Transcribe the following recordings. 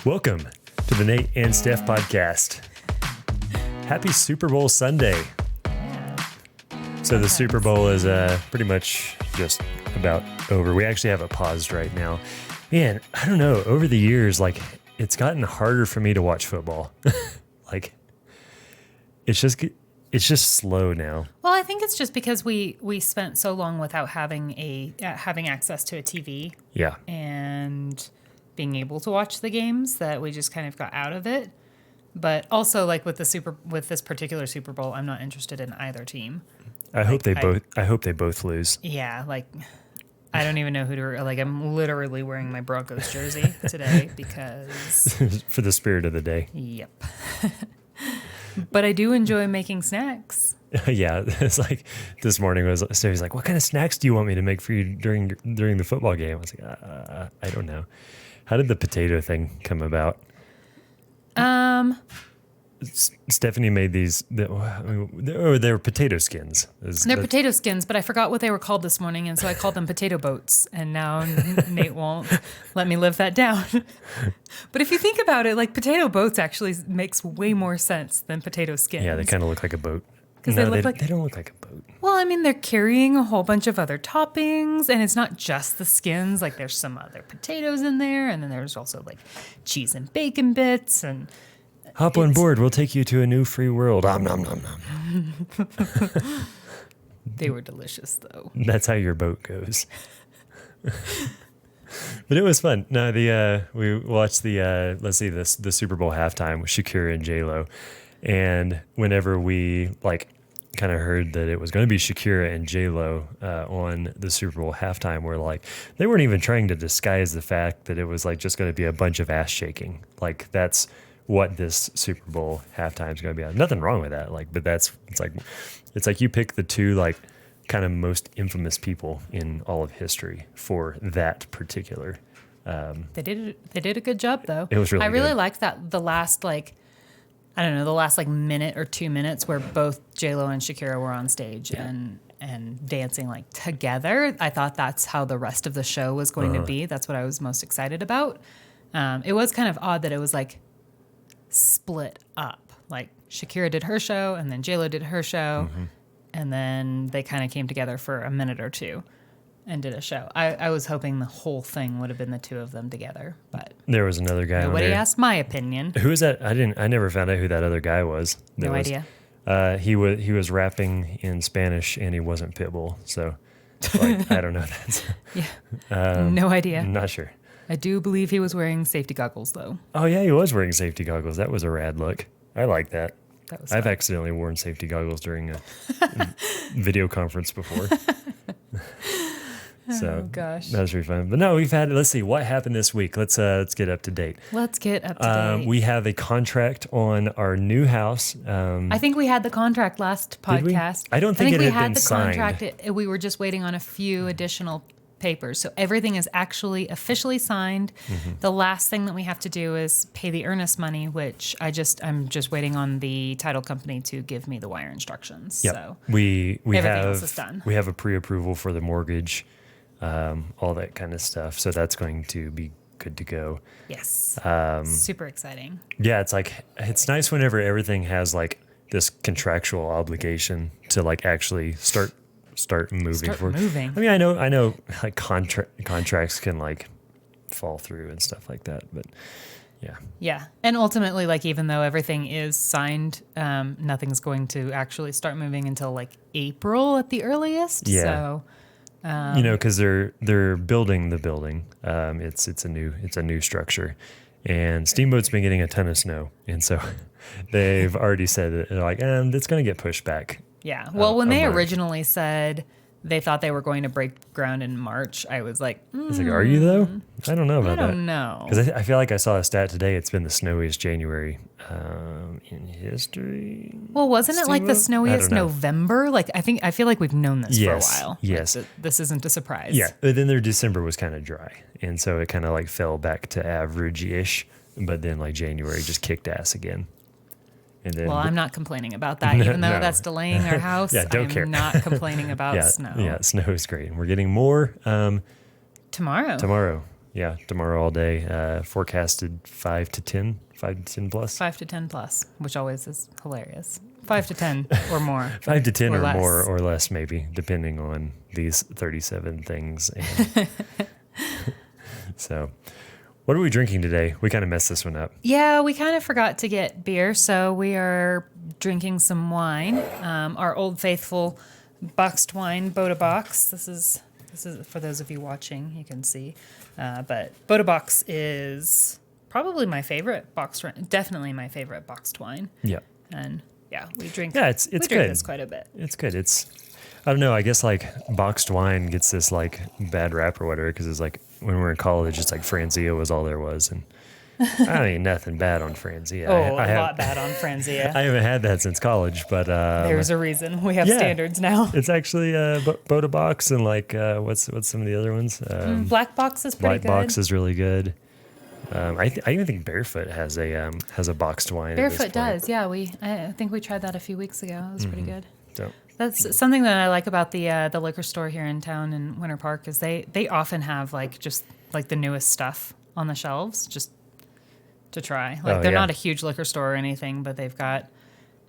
Welcome to the Nate and Steph podcast. Happy Super Bowl Sunday. So the Super Bowl is pretty much just about over. We actually have it paused right now. Man, I don't know. Over the years, it's gotten harder for me to watch football. It's just slow now. Well, I think it's just because we spent so long without having having access to a TV. Yeah. And being able to watch the games that we just kind of got out of it. But also, with this particular Super Bowl, I'm not interested in either team. I hope they both lose. Yeah, I don't even know who to. I'm literally wearing my Broncos jersey today because for the spirit of the day. Yep. But I do enjoy making snacks. Yeah, it's this morning so he's like, "What kind of snacks do you want me to make for you during the football game?" I was like, "I don't know." How did the potato thing come about? Stephanie made these. They were potato skins. They're potato skins, but I forgot what they were called this morning, and so I called them potato boats. And now Nate won't let me live that down. But if you think about it, potato boats actually makes way more sense than potato skins. Yeah, they kind of look like a boat. Because they don't look like a boat. Well, I mean, they're carrying a whole bunch of other toppings, and it's not just the skins. There's some other potatoes in there, and then there's also cheese and bacon bits and. Hop on board. We'll take you to a new free world. Nom, nom, nom, nom. They were delicious, though. That's how your boat goes. But it was fun. No, we watched the Super Bowl halftime with Shakira and J-Lo. And whenever we kind of heard that it was going to be Shakira and J-Lo on the Super Bowl halftime, we're they weren't even trying to disguise the fact that it was just going to be a bunch of ass shaking. That's what this Super Bowl halftime is going to be on. Nothing wrong with that. But it's like you pick the two kind of most infamous people in all of history for that particular. They did a good job though. It was really. I really good. liked that the last the last minute or 2 minutes where both J-Lo and Shakira were on stage and dancing together. I thought that's how the rest of the show was going to be. That's what I was most excited about. It was kind of odd that it was split up. Shakira did her show and then J-Lo did her show, and then they kind of came together for a minute or two and did a show. I was hoping the whole thing would have been the two of them together, but there was another guy. Nobody asked my opinion. Who is that? I never found out who that other guy was. No idea. He was rapping in Spanish and he wasn't Pitbull, so I don't know. That's No idea. Not sure. I do believe he was wearing safety goggles, though. Oh, yeah, he was wearing safety goggles. That was a rad look. I like that. I've accidentally worn safety goggles during a video conference before. So, oh, gosh. That was pretty fun. But no, let's see, what happened this week? Let's get up to date. Let's get up to date. We have a contract on our new house. I think we had the contract last podcast. I don't think it we had had been the signed. contract. We were just waiting on a few additional papers. So everything is actually officially signed. The last thing that we have to do is pay the earnest money, which I'm just waiting on the title company to give me the wire instructions. Yep. So we everything else is done. We have a pre-approval for the mortgage, all that kind of stuff. So that's going to be good to go. Yes. Super exciting. Yeah, it's nice whenever everything has this contractual obligation to actually start moving forward. I mean, I know contracts can fall through and stuff like that, but yeah. Yeah. And ultimately, even though everything is signed, nothing's going to actually start moving until April at the earliest. Yeah. So, because they're building the building. It's a new structure, and Steamboat's been getting a ton of snow, and so they've already said that they're it's going to get pushed back. Yeah. Well, when they originally said they thought they were going to break ground in March, I was like, It's are you though? I don't know about that. I don't know. Because I feel like I saw a stat today. It's been the snowiest January in history. Well, wasn't it the I snowiest don't know. November? I feel like we've known this for a while. Yes. This isn't a surprise. Yeah. But then their December was kind of dry. And so it kind of fell back to average-ish. But then January just kicked ass again. And then, well, I'm not complaining about that, even though that's delaying our house. Yeah, don't care. I'm not complaining about snow. Yeah, snow is great. And we're getting more tomorrow. Tomorrow. yeah, tomorrow all day. Forecasted 5 to 10, 5 to 10 plus. 5 to 10 plus, which always is hilarious. 5 to 10 or more. 5 to 10 or less. more or less, maybe, depending on these 37 things. And so, what are we drinking today? We kind of messed this one up. Yeah, we kind of forgot to get beer, so we are drinking some wine. Our Old Faithful boxed wine, Boda Box. This is for those of you watching, you can see. But Boda Box is probably my favorite boxed wine, definitely my favorite boxed wine. Yeah. And yeah, we drink. Yeah, it's we drink good. this quite a bit. It's good. I don't know. I guess like boxed wine gets this like bad rap or whatever because it's like when we were in college, it's like Franzia was all there was, and I mean nothing bad on Franzia. A lot bad on Franzia. I haven't had that since college, but There's a reason we have yeah. standards now. it's actually Boda Box and like what's some of the other ones? Black Box is pretty White good. Box is really good. I even think Barefoot has a boxed wine. Barefoot does, yeah. I think we tried that a few weeks ago. It was pretty good. So That's something that I like about the liquor store here in town in Winter Park is they often have like just like the newest stuff on the shelves just to try. Like they're not a huge liquor store or anything, but they've got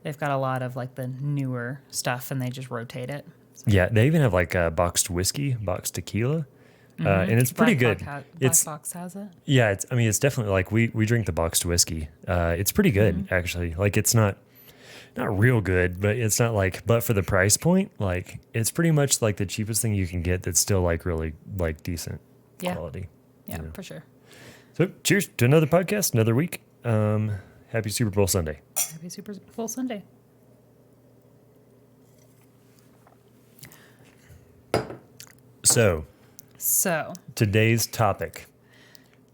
a lot of like the newer stuff and they just rotate it. yeah, they even have like boxed whiskey, boxed tequila. And it's pretty good. Black Box has it. Yeah, it's definitely like we drink the boxed whiskey. It's pretty good actually. Like it's not real good, but it's not like but for the price point, like it's pretty much like the cheapest thing you can get that's still like really like decent quality. Yeah, you know? for sure. So cheers to another podcast, another week. Happy Super Bowl Sunday. Happy Super Bowl Sunday. So today's topic.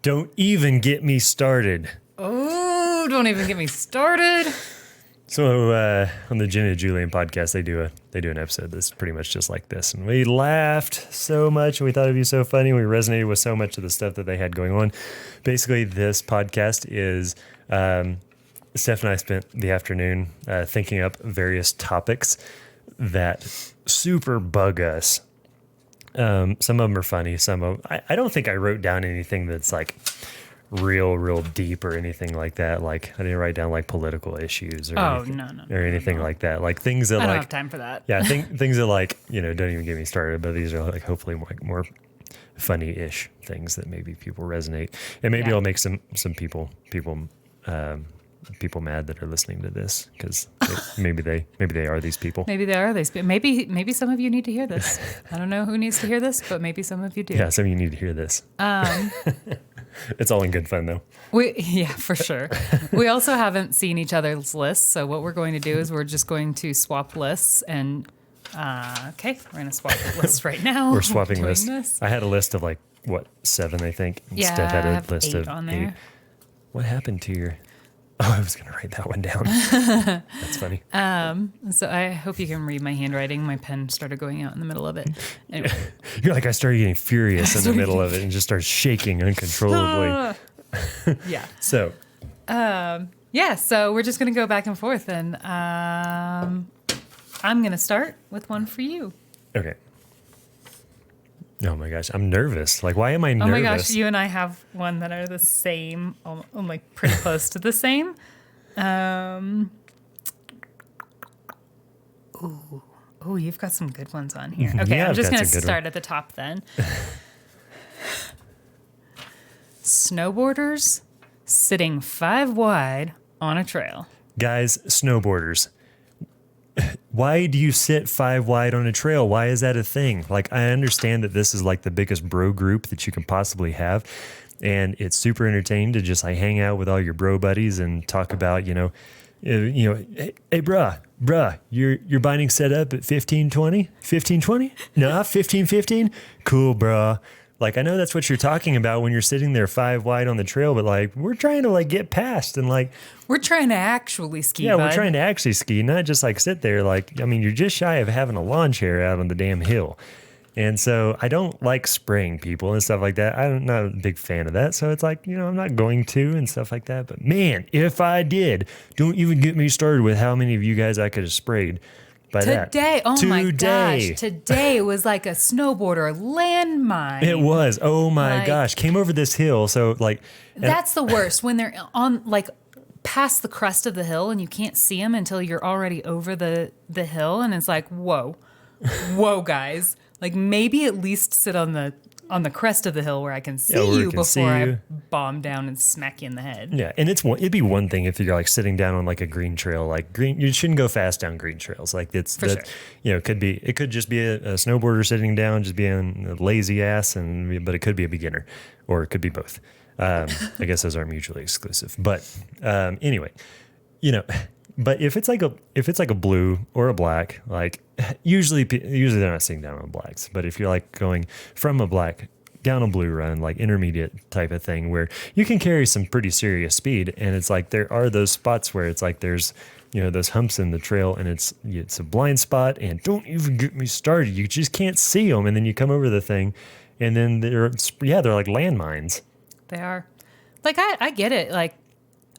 Don't even get me started. Oh, don't even get me started. So on the Jen and Julian podcast, they do an episode that's pretty much just like this, and we laughed so much, and we thought it'd be so funny. We resonated with so much of the stuff that they had going on. Basically, this podcast is Steph and I spent the afternoon thinking up various topics that super bug us. Some of them are funny. I don't think I wrote down anything that's like real deep or anything like that. Like I didn't write down like political issues or anything like that. Like things that I don't like have time for that. yeah, things that like don't even get me started. But these are like hopefully more funny-ish things that maybe people resonate, and maybe I'll make some people mad that are listening to this because maybe they are these people. Maybe they are these. Maybe some of you need to hear this. I don't know who needs to hear this, but maybe some of you do. Yeah, some of you need to hear this. It's all in good fun though. For sure. We also haven't seen each other's lists, so what we're going to do is we're just going to swap lists and we're going to swap lists right now. We're swapping lists. This. I had a list of like 7, I think. And Yeah, Steph had I a have list 8 of on there. 8. What happened to your? Oh, I was going to write that one down. That's funny. So I hope you can read my handwriting. My pen started going out in the middle of it. Anyway. You're like, I started getting furious in the middle of it and just started shaking uncontrollably. Yeah. So, So we're just going to go back and forth, and I'm going to start with one for you. okay. Oh my gosh, I'm nervous. Like, why am I nervous? Oh my gosh, you and I have one that are the same, like pretty close to the same. Ooh, you've got some good ones on here. Okay, Yeah, I'm I've just got going to some good start at the top then. Snowboarders sitting 5 wide on a trail. Guys, snowboarders. Why do you sit 5 wide on a trail? Why is that a thing? Like, I understand that this is like the biggest bro group that you can possibly have. And it's super entertaining to just like hang out with all your bro buddies and talk about, hey, bruh, your binding set up at 1520? 1520? No, 1515? Cool, bruh. Like, I know that's what you're talking about when you're sitting there 5 wide on the trail, but like, we're trying to like get past and like, We're trying to actually ski. yeah, bud. we're trying to actually ski, not just like sit there. Like, I mean, you're just shy of having a lawn chair out on the damn hill. And so I don't like spraying people and stuff like that. I'm not a big fan of that. So it's like, I'm not going to and stuff like that. But man, if I did, don't even get me started with how many of you guys I could have sprayed. by that. Today, oh my Today. gosh, today was like a snowboarder landmine. It was. Oh my Like- gosh. Came over this hill. So like, and That's the worst when they're on like past the crest of the hill and you can't see them until you're already over the hill, and it's like, whoa, guys, like maybe at least sit on the crest of the hill where I can see where we you can before see I you. bomb down and smack you in the head. yeah, and it'd be one thing if you're like sitting down on like a green trail, like green. You shouldn't go fast down green trails. Like For sure. you know, it could just be a snowboarder sitting down, just being a lazy ass, but it could be a beginner, or it could be both. I guess those aren't mutually exclusive. But anyway, you know, but if it's like a blue or a black, like usually they're not sitting down on blacks. But if you're like going from a black down a blue run, like intermediate type of thing, where you can carry some pretty serious speed, and it's like there are those spots where it's like there's, you know, those humps in the trail, and it's a blind spot, and don't even get me started. You just can't see them, and then you come over the thing, and then they're like landmines. They are. Like I get it. Like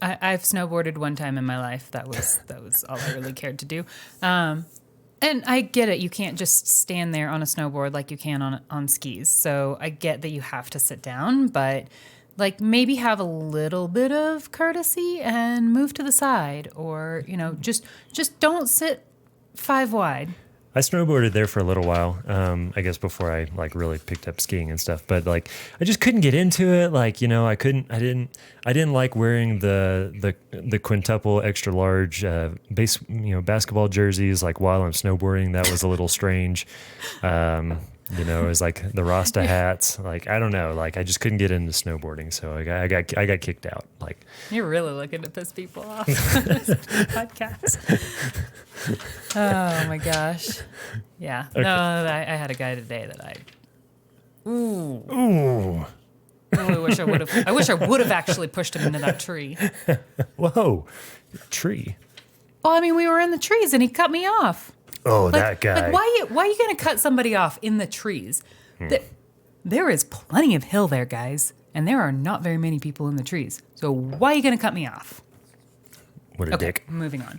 I've snowboarded one time in my life. That was all I really cared to do. And I get it. You can't just stand there on a snowboard like you can on skis. So I get that you have to sit down, but like maybe have a little bit of courtesy and move to the side, or you know, just don't sit 5 wide. I snowboarded there for a little while, I guess before I like really picked up skiing and stuff. But like, I just couldn't get into it. Like, you know, I didn't like wearing the quintuple extra large basketball jerseys like while I'm snowboarding. That was a little strange. You know, it was like the Rasta hats. Like, I don't know. Like, I just couldn't get into snowboarding, so I got kicked out. Like, You're really looking to piss people off on this podcast. Oh my gosh. Yeah. Okay. No, I had a guy today that ooh, I wish I would have actually pushed him into that tree. whoa, tree. Well, I mean, we were in the trees and he cut me off. Oh, Like, that guy. Like, why are you going to cut somebody off in the trees? There is plenty of hill there, guys, and there are not very many people in the trees. So why are you going to cut me off? What a dick. Moving on.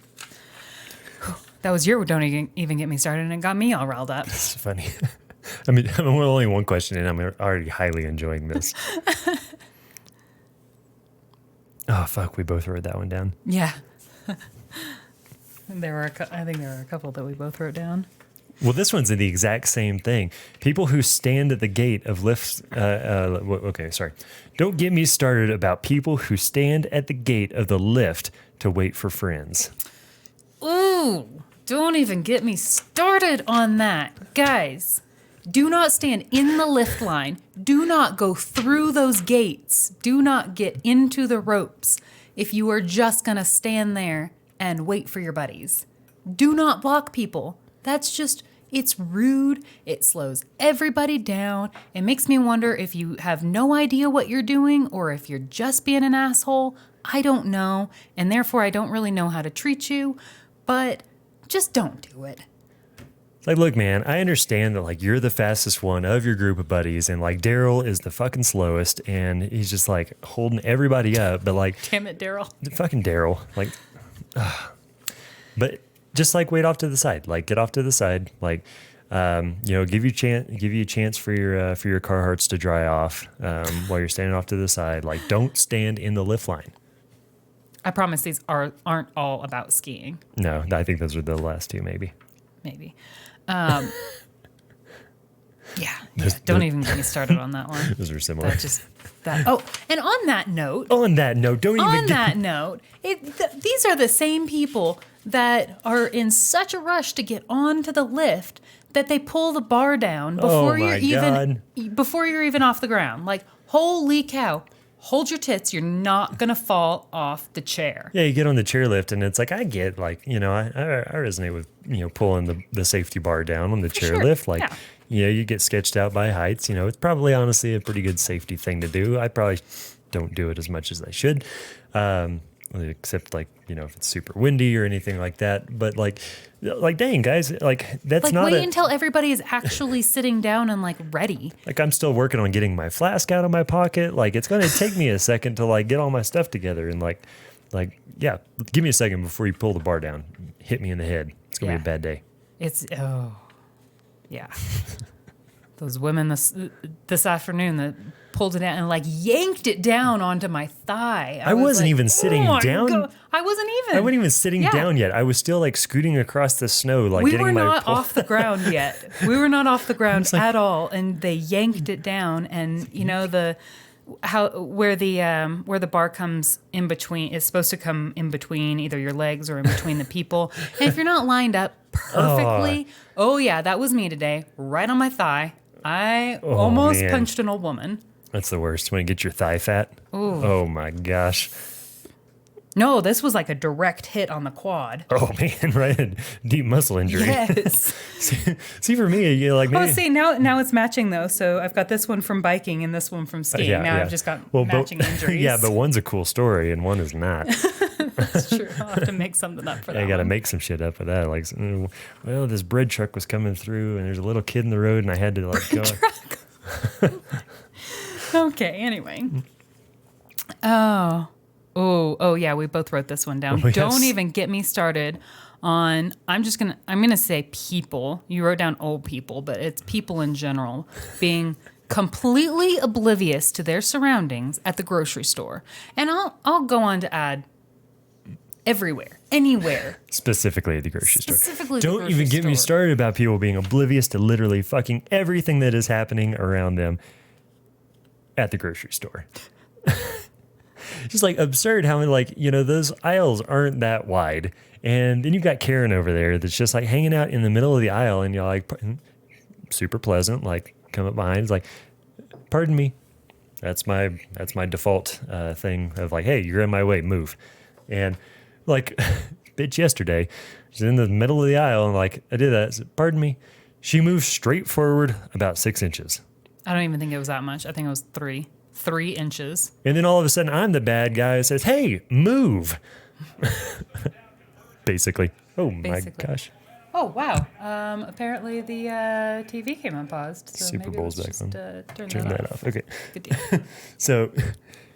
That was your don't even get me started, and it got me all riled up. It's funny. I mean, I'm only one question in. I'm already highly enjoying this. Oh, fuck. We both wrote that one down. Yeah. I think there were a couple that we both wrote down. Well, this one's the exact same thing. People who stand at the gate of lifts. Okay, sorry. Don't get me started about people who stand at the gate of the lift to wait for friends. Ooh, don't even get me started on that. Guys, do not stand in the lift line. Do not go through those gates. Do not get into the ropes if you are just going to stand there and wait for your buddies. Do not block people. It's rude. It slows everybody down. It makes me wonder if you have no idea what you're doing or if you're just being an asshole. I don't know. And therefore, I don't really know how to treat you. But just don't do it. Like, look, man, I understand that, like, you're the fastest one of your group of buddies, and, like, Daryl is the fucking slowest, and he's just, like, holding everybody up, but, like... Damn it, Daryl. Fucking Daryl. Like, but just, like, wait off to the side. Like, get off to the side. Like, give you a chance for your Carhartts to dry off while you're standing off to the side. Like, don't stand in the lift line. I promise these aren't all about skiing. No, I think those are the last two, maybe. Maybe. Yeah. Don't even get me started on that one. Those are similar. Oh, and on that note, these are the same people that are in such a rush to get onto the lift that they pull the bar down before you're even off the ground. Like, holy cow. Hold your tits. You're not going to fall off the chair. Yeah, you get on the chairlift, and it's like, I get, like, you know, I resonate with, you know, pulling the safety bar down on the chairlift. Like, yeah, you get sketched out by heights. You know, it's probably honestly a pretty good safety thing to do. I probably don't do it as much as I should, except, like, you know, if it's super windy or anything like that. But, like dang, guys, like, that's like, not wait until everybody is actually sitting down and, like, ready. Like, I'm still working on getting my flask out of my pocket. Like, it's going to take me a second to, like, get all my stuff together. And, yeah, give me a second before you pull the bar down. Hit me in the head. It's going to be a bad day. It's yeah. Those women this afternoon that pulled it out and like yanked it down onto my thigh. I wasn't even sitting down. I wasn't even. I wasn't even sitting Yeah. down yet. I was still like scooting across the snow, like We getting were my not off the ground yet. We were not off the ground at all, and they yanked it down. And you know where the bar comes in between, it's supposed to come in between either your legs or in between the people. And if you're not lined up perfectly, oh yeah, that was me today, right on my thigh. I almost man. punched an old woman. That's the worst. When you get your thigh fat. Ooh. Oh my gosh. No, this was like a direct hit on the quad. Oh man, right? A deep muscle injury. Yes. See, for me, you like maybe. Oh, see, now it's matching though. So I've got this one from biking and this one from skiing. I've just got matching injuries. Yeah, but one's a cool story and one is not. That's true. I'll have to make something up for that. I got to one. make some shit up with that. Like, well, this bread truck was coming through and there's a little kid in the road and I had to like go. Okay, anyway. Oh, yeah, we both wrote this one down. Oh, yes. Don't even get me started on, I'm going to say people. You wrote down old people, but it's people in general being completely oblivious to their surroundings at the grocery store. And I'll go on to add everywhere, anywhere. Specifically at the grocery store. Specifically the Don't grocery even get me store. started about people being oblivious to literally fucking everything that is happening around them at the grocery store. Just like absurd how like, those aisles aren't that wide. And then you've got Karen over there that's just like hanging out in the middle of the aisle and you're like super pleasant, like come up behind. It's like, pardon me. That's my default thing of like, hey, you're in my way, move. And like, bitch, yesterday, she's in the middle of the aisle and like, I did that. I said, pardon me. She moved straight forward about 6 inches. I don't even think it was that much. I think it was 3 inches. And then all of a sudden, I'm the bad guy that says, hey, move. Basically. Oh, Basically. my gosh. Oh, wow. Apparently the TV came unpaused. So Super maybe Bowl's let's back just, on. turn that off. Okay. Good deal. So,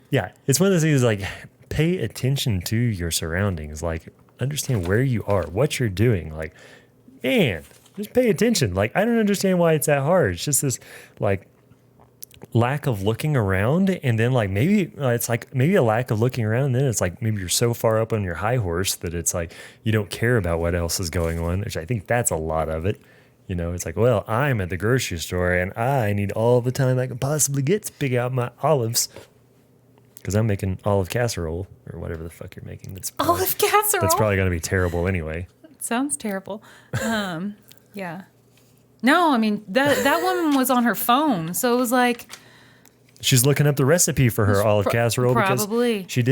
yeah, it's one of those things like pay attention to your surroundings. Like, understand where you are, what you're doing. Like, man, just pay attention. Like, I don't understand why it's that hard. It's just this, like, lack of looking around, and then like maybe it's like maybe a lack of looking around, and then it's like maybe you're so far up on your high horse that it's like you don't care about what else is going on, which I think that's a lot of it. It's like, well, I'm at the grocery store and I need all the time I can possibly get to pick out my olives because I'm making olive casserole or whatever the fuck you're making. Olive casserole? That's probably going to be terrible anyway. Sounds terrible. Yeah. No, I mean, that woman was on her phone. So it was like, She's looking up the recipe for her olive casserole probably. because she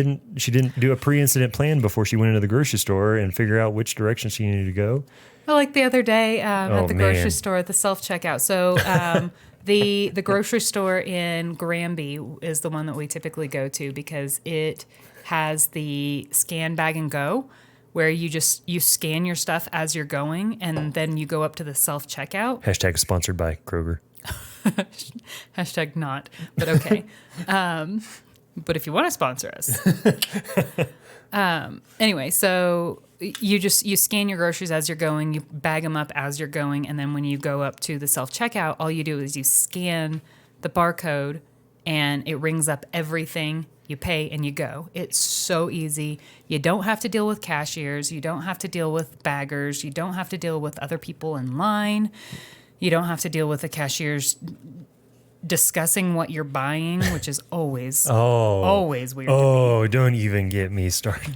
didn't do a pre-incident plan before she went into the grocery store and figure out which direction she needed to go. well, like the other day at the grocery man. store at the self-checkout. So the grocery store in Granby is the one that we typically go to because it has the scan bag and go, where you scan your stuff as you're going, and then you go up to the self-checkout. Hashtag sponsored by Kroger. Hashtag not, but okay. But if you want to sponsor us. Anyway, so you scan your groceries as you're going, you bag them up as you're going, and then when you go up to the self-checkout, all you do is you scan the barcode, and it rings up everything. You pay and you go. It's so easy. You don't have to deal with cashiers. You don't have to deal with baggers. You don't have to deal with other people in line. You don't have to deal with the cashiers discussing what you're buying, which is always weird. Oh, don't even get me started.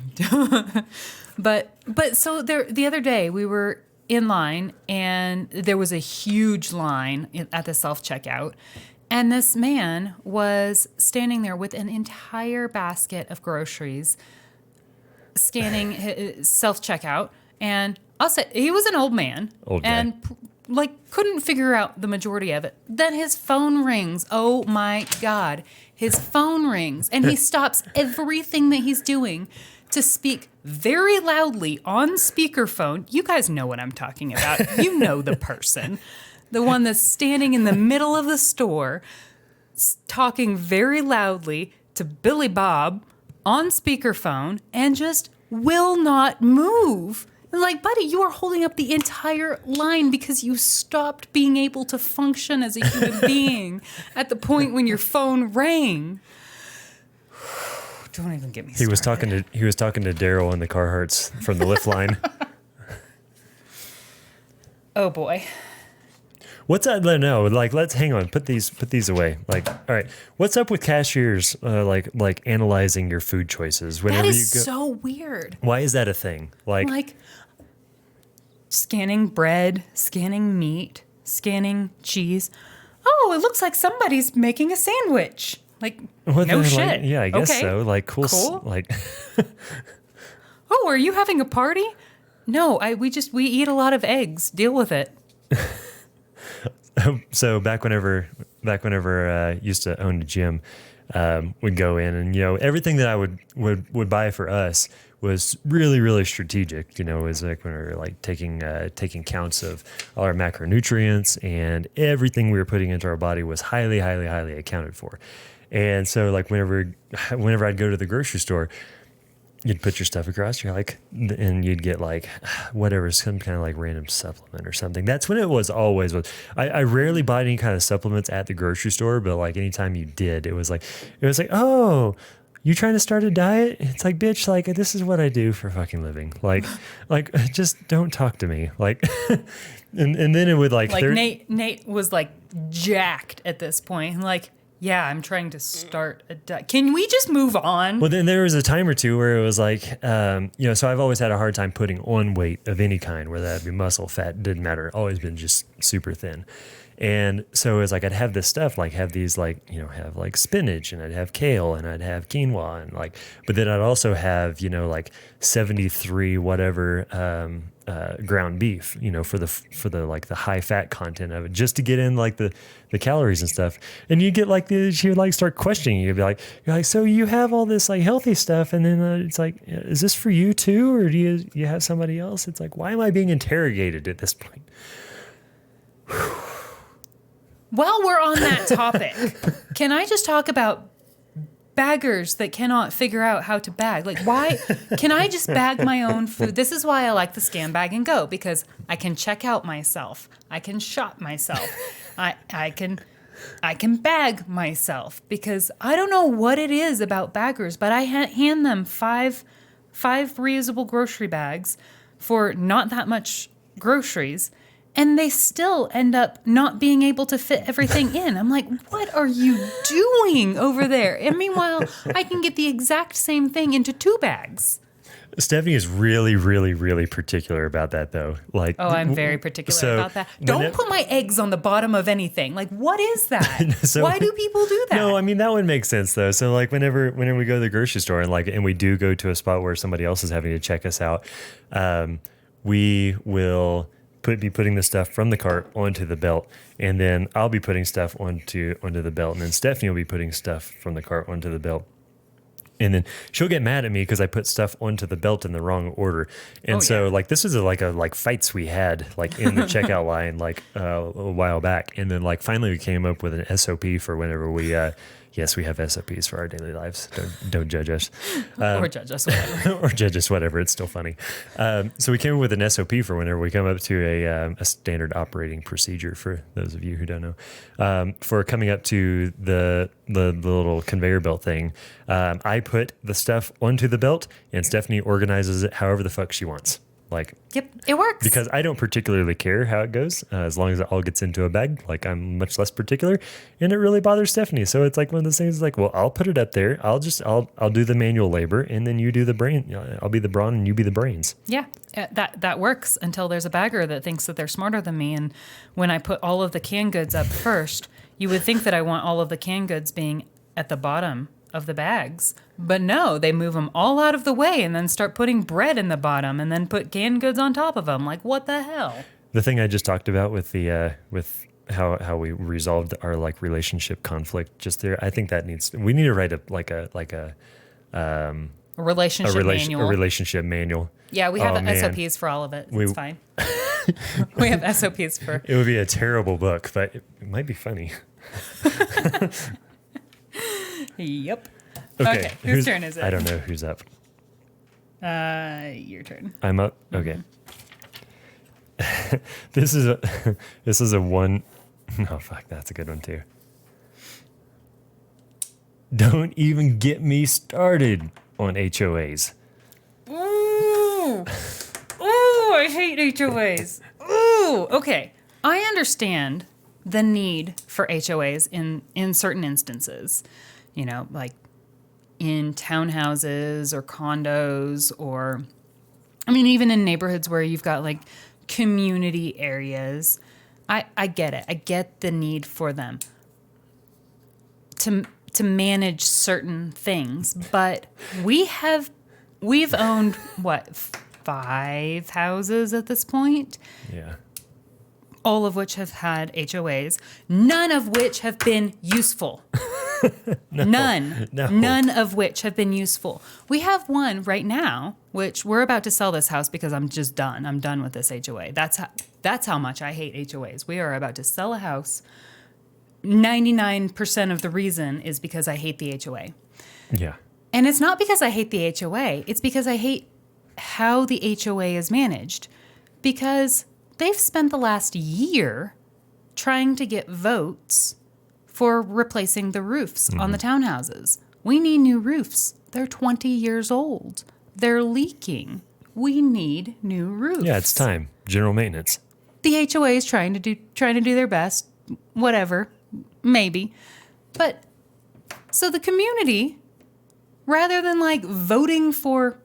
But so the other day we were in line and there was a huge line at the self-checkout. And this man was standing there with an entire basket of groceries, scanning his self-checkout. And I'll say he was an old man. Old guy. And couldn't figure out the majority of it. Then his phone rings. Oh my God. His phone rings. And he stops everything that he's doing to speak very loudly on speakerphone. You guys know what I'm talking about. You know the person. The one that's standing in the middle of the store, talking very loudly to Billy Bob on speakerphone and just will not move. Like, buddy, you are holding up the entire line because you stopped being able to function as a human being at the point when your phone rang. Don't even get me started. He was talking to Daryl and the Carhartts from the lift line. Oh boy. What's that? No, like let's hang on. Put these away. Like, all right. What's up with cashiers? Like analyzing your food choices whenever That you is go. so weird. Why is that a thing? Like scanning bread, scanning meat, scanning cheese. Oh, it looks like somebody's making a sandwich. Like, what no the- shit. Like, yeah, I guess Okay. so. Like cool. Cool. Like Oh, are you having a party? No, we eat a lot of eggs. Deal with it. so back whenever I used to own a gym, would go in and everything that I would buy for us was really, really strategic. It was like when we were like taking counts of all our macronutrients, and everything we were putting into our body was highly, highly, highly accounted for. And so like whenever I'd go to the grocery store, you'd put your stuff across, and you'd get like whatever, some kind of like random supplement or something. That's when it was always. I rarely bought any kind of supplements at the grocery store, but like anytime you did, it was like, oh, you trying to start a diet? It's like, bitch, like this is what I do for fucking living. Like just don't talk to me. Like, and then it would like Nate was like jacked at this point. And like, yeah, I'm trying to start a diet. Can we just move on? Well, then there was a time or two where it was like, so I've always had a hard time putting on weight of any kind, whether that be muscle, fat, didn't matter. Always been just super thin. And so it was like, I'd have this stuff, like have these like, have like spinach, and I'd have kale, and I'd have quinoa, and like, but then I'd also have, like 73 whatever, ground beef, for the like the high fat content of it, just to get in like the calories and stuff. And you get like she would like start questioning you. You'd be like, you're like, so you have all this like healthy stuff, and then it's like, is this for you too, or do you have somebody else? It's like, why am I being interrogated at this point? While we're on that topic, can I just talk about baggers that cannot figure out how to bag? Like, why can I just bag my own food? This is why I like the Scan Bag and Go, because I can check out myself. I can shop myself. I can bag myself, because I don't know what it is about baggers, but I hand them five reusable grocery bags for not that much groceries, and they still end up not being able to fit everything in. I'm like, what are you doing over there? And meanwhile, I can get the exact same thing into 2 bags. Stephanie is really, really, really particular about that, though. Like, oh, I'm very particular so about that. Don't put my eggs on the bottom of anything. Like, what is that? So, why do people do that? No, I mean that would make sense though. So like whenever we go to the grocery store and we do go to a spot where somebody else is having to check us out, we will be putting the stuff from the cart onto the belt, and then I'll be putting stuff onto the belt, and then Stephanie will be putting stuff from the cart onto the belt. And then she'll get mad at me because I put stuff onto the belt in the wrong order. And like this was like fights we had like in the checkout line like a while back. And then like finally we came up with an SOP for whenever we yes, we have SOPs for our daily lives. Don't judge us. Or judge us, whatever. Or judge us, whatever. It's still funny. So we came up with an SOP for whenever we come up to a standard operating procedure, for those of you who don't know. For coming up to the little conveyor belt thing, I put the stuff onto the belt, and Stephanie organizes it however the fuck she wants. Like, yep, it works. Because I don't particularly care how it goes, as long as it all gets into a bag. Like, I'm much less particular, and it really bothers Stephanie. So it's like one of those things. Like, well, I'll put it up there. I'll do the manual labor, and then you do the brain. I'll be the brawn, and you be the brains. Yeah, that works until there's a bagger that thinks that they're smarter than me. And when I put all of the canned goods up first, you would think that I want all of the canned goods being at the bottom of the bags. But no, they move them all out of the way and then start putting bread in the bottom and then put canned goods on top of them. Like, what the hell? The thing I just talked about with the with how we resolved our like relationship conflict just there, I think that we need to write a relationship manual. Yeah, we have SOPs for all of it. It's fine. We have SOPs for. It would be a terrible book, but it might be funny. Yep. Okay, whose turn is it? I don't know who's up. Your turn. I'm up. Okay. This is a this is a one. Oh fuck, that's a good one too. Don't even get me started on HOAs. Ooh, ooh, I hate HOAs. Ooh, okay. I understand the need for HOAs in certain instances. You know, like in townhouses or condos, or I mean, even in neighborhoods where you've got like community areas. I get it. I get the need for them to manage certain things, but we've owned what, 5 houses at this point, Yeah. all of which have had HOAs, none of which have been useful. None of which have been useful. We have one right now, which we're about to sell this house because I'm just done. I'm done with this HOA. That's how much I hate HOAs. We are about to sell a house. 99% of the reason is because I hate the HOA. Yeah. And it's not because I hate the HOA. It's because I hate how the HOA is managed. Because they've spent the last year trying to get votes for replacing the roofs on the townhouses. We need new roofs. They're 20 years old. They're leaking. We need new roofs. Yeah, it's time. General maintenance. The HOA is trying to do their best. Whatever. Maybe. But so the community, rather than like voting for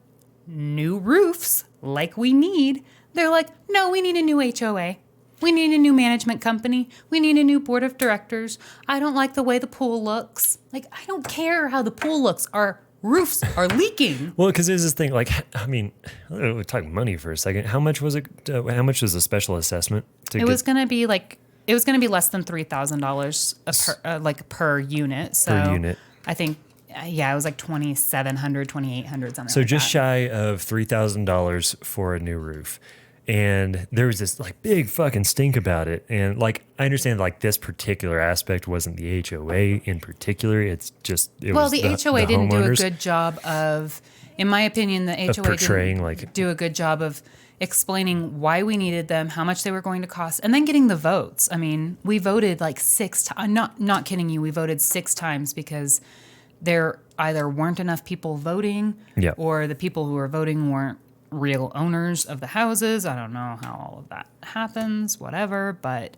new roofs like we need, they're like, no, we need a new HOA. We need a new management company. We need a new board of directors. I don't like the way the pool looks. Like, I don't care how the pool looks. Our roofs are leaking. Well, because there's this thing, like, I mean, we're talking money for a second. How much was it? How much was the special assessment? It was going to be less than $3,000 per unit. So Per unit. I think, yeah, it was like $2,700, $2,800, something So like just that. shy of $3,000 for a new roof. And there was this like big fucking stink about it. And like, I understand like this particular aspect wasn't the HOA in particular. It's just, it was the HOA didn't do a homeowners good job of, in my opinion, the HOA portraying, didn't like- do a good job of explaining why we needed them, how much they were going to cost, and then getting the votes. I mean, we voted like 6 times. Not kidding you. We voted 6 times because there either weren't enough people voting, Yeah. or the people who were voting weren't real owners of the houses. I don't know how all of that happens, whatever, but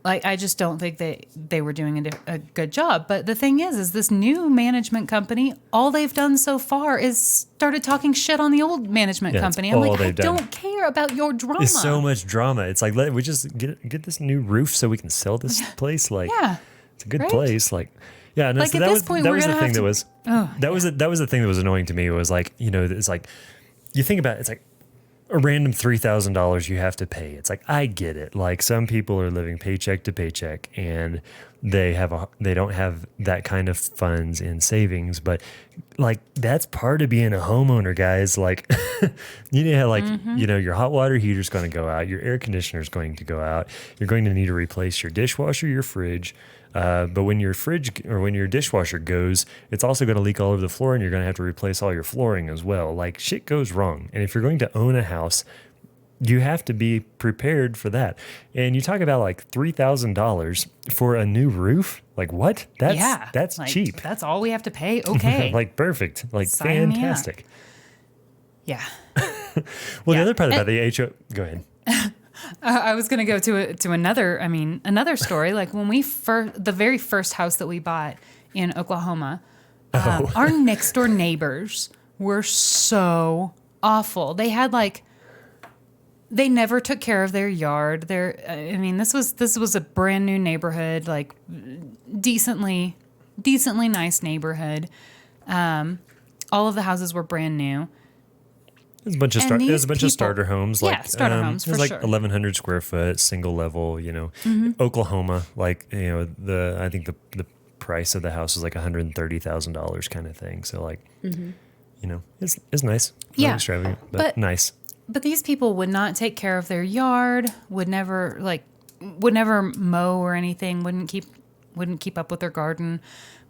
like, I just don't think they were doing a good job. But the thing is this new management company, all they've done so far is started talking shit on the old management Yeah, that's company. I'm like, all I they've done. don't care about your drama. It's so much drama. It's like, we just get this new roof so we can sell this place. Like, Yeah. it's a good Right? place. Like, yeah, no, Like, so at that this was point, that we're was the gonna thing have that to- was Oh, that was the thing that was annoying to me. It was like, you know, it's like you think about it, it's like a random $3,000 you have to pay. It's like, I get it. Like, some people are living paycheck to paycheck and they don't have that kind of funds in savings, but like, that's part of being a homeowner, guys. Like, you need to have like, you know, your hot water heater's going to go out, your air conditioner's going to go out, you're going to need to replace your dishwasher, your fridge. But when your fridge or when your dishwasher goes, it's also going to leak all over the floor, and you're going to have to replace all your flooring as well. Like, shit goes wrong. And if you're going to own a house, you have to be prepared for that. And you talk about like $3,000 for a new roof. Like, what? That's like, cheap. That's all we have to pay. Okay. Like, perfect. Like, Sign me up. fantastic. Yeah. Well, Yeah. the other part about the HO, go ahead. I was going to go to another story. Like, when the very first house that we bought in Oklahoma, our next door neighbors were so awful. They never took care of their yard. This was a brand new neighborhood, like decently nice neighborhood. All of the houses were brand new. There's a bunch of these people- starter homes. Yeah, Like, starter homes, it was for like sure. 1,100 square foot, single level. You know, Mm-hmm. Oklahoma. Like, you know, I think the price of the house was like $130,000 kind of thing. So like, you know, it's nice. Not Mm-hmm. Yeah, extravagant, but but- nice. But these people would not take care of their yard, would never mow or anything, wouldn't keep up with their garden.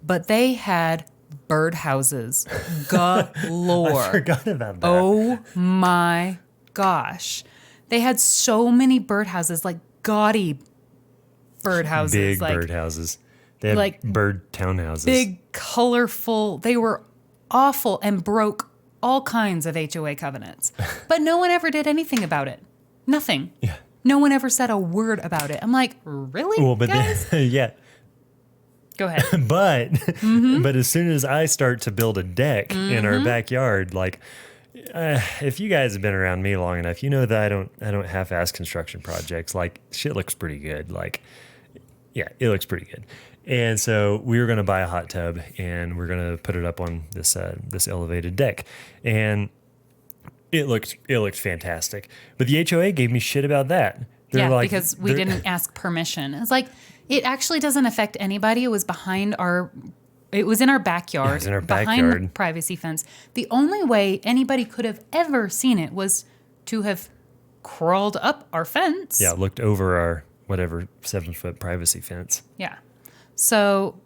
But they had birdhouses galore. I forgot about that. Oh my gosh. They had so many birdhouses, like gaudy birdhouses. Big like birdhouses. They had like bird townhouses. big, colorful. They were awful and broke all kinds of HOA covenants. But no one ever did anything about it. Nothing. Yeah. No one ever said a word about it. I'm like, really, Well, but guys? then, yeah. Go ahead. But Mm-hmm. but as soon as I start to build a deck in our backyard, like if you guys have been around me long enough, you know that I don't half-ass construction projects. Like shit looks pretty good. Like yeah, it looks pretty good. And so we were going to buy a hot tub and we're going to put it up on this this elevated deck, and it looked fantastic. But the HOA gave me shit about that. They're Yeah, like, because we didn't ask permission. It's like, it actually doesn't affect anybody. It was it was in our backyard. Yeah, it was in our behind backyard. the privacy fence. The only way anybody could have ever seen it was to have crawled up our fence. Yeah, looked over our whatever 7-foot privacy fence. Yeah. So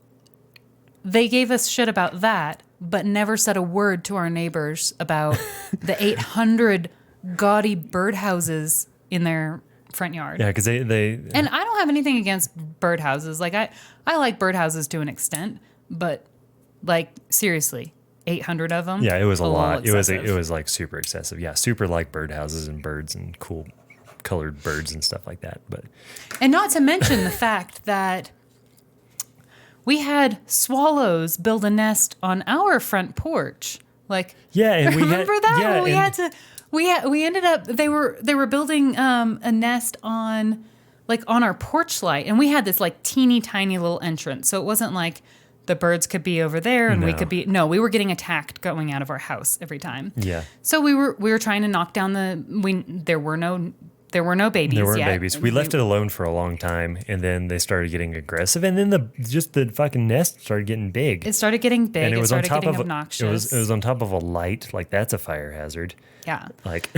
they gave us shit about that, but never said a word to our neighbors about the 800 gaudy birdhouses in their front yard. Yeah, because they And I don't have anything against birdhouses. Like I like birdhouses to an extent, but like seriously, 800 of them. yeah, it was a lot. It excessive. was like super excessive. Yeah, super like birdhouses and birds and cool colored birds and stuff like that. But And not to mention the fact that we had swallows build a nest on our front porch. Like, yeah, and we remember had, that? Yeah, When we and- had to. We ended up. They were building a nest on our porch light, and we had this like teeny tiny little entrance, so it wasn't like the birds could be over there and we No. could be. No, we were getting attacked going out of our house every time. Yeah. So we were trying to knock down there were no babies. There weren't yet. babies. We left it alone for a long time, and then they started getting aggressive, and then the fucking nest started getting big. It started getting big. And It it was on started top getting of obnoxious. it was on top of a light. Like that's a fire hazard. Yeah. Like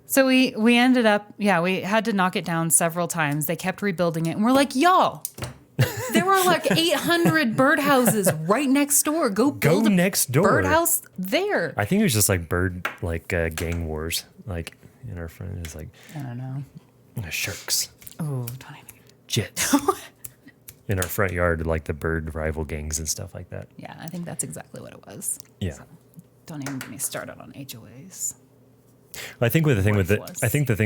So we ended up, we had to knock it down several times. They kept rebuilding it. And we're like, y'all, there were like 800 birdhouses right next door. Go build a next door. birdhouse there. I think it was just like gang wars. Like in our front is like I don't know. sharks, Oh, don't even. jets. In our front yard, like the bird rival gangs and stuff like that. Yeah, I think that's exactly what it was. Yeah. So, don't even get me started on HOAs. I think the thing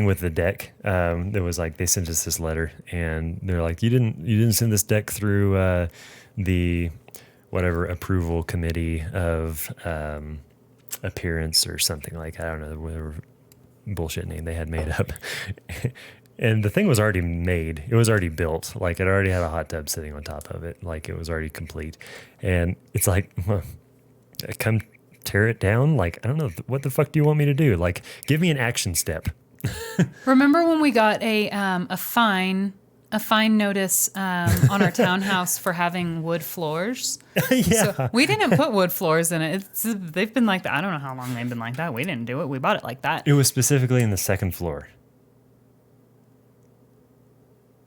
with the deck, there was like they sent us this letter, and they're like, you didn't send this deck through the whatever approval committee of appearance or something, like I don't know whatever bullshit name they had made up. And the thing was already made. It was already built. Like it already had a hot tub sitting on top of it. Like it was already complete. And it's like, well, come tear it down. Like, I don't know. What the fuck do you want me to do? Like, give me an action step. Remember when we got a fine notice on our townhouse for having wood floors? Yeah. So we didn't put wood floors in it. They've been like that. I don't know how long they've been like that. We didn't do it. We bought it like that. It was specifically in the second floor.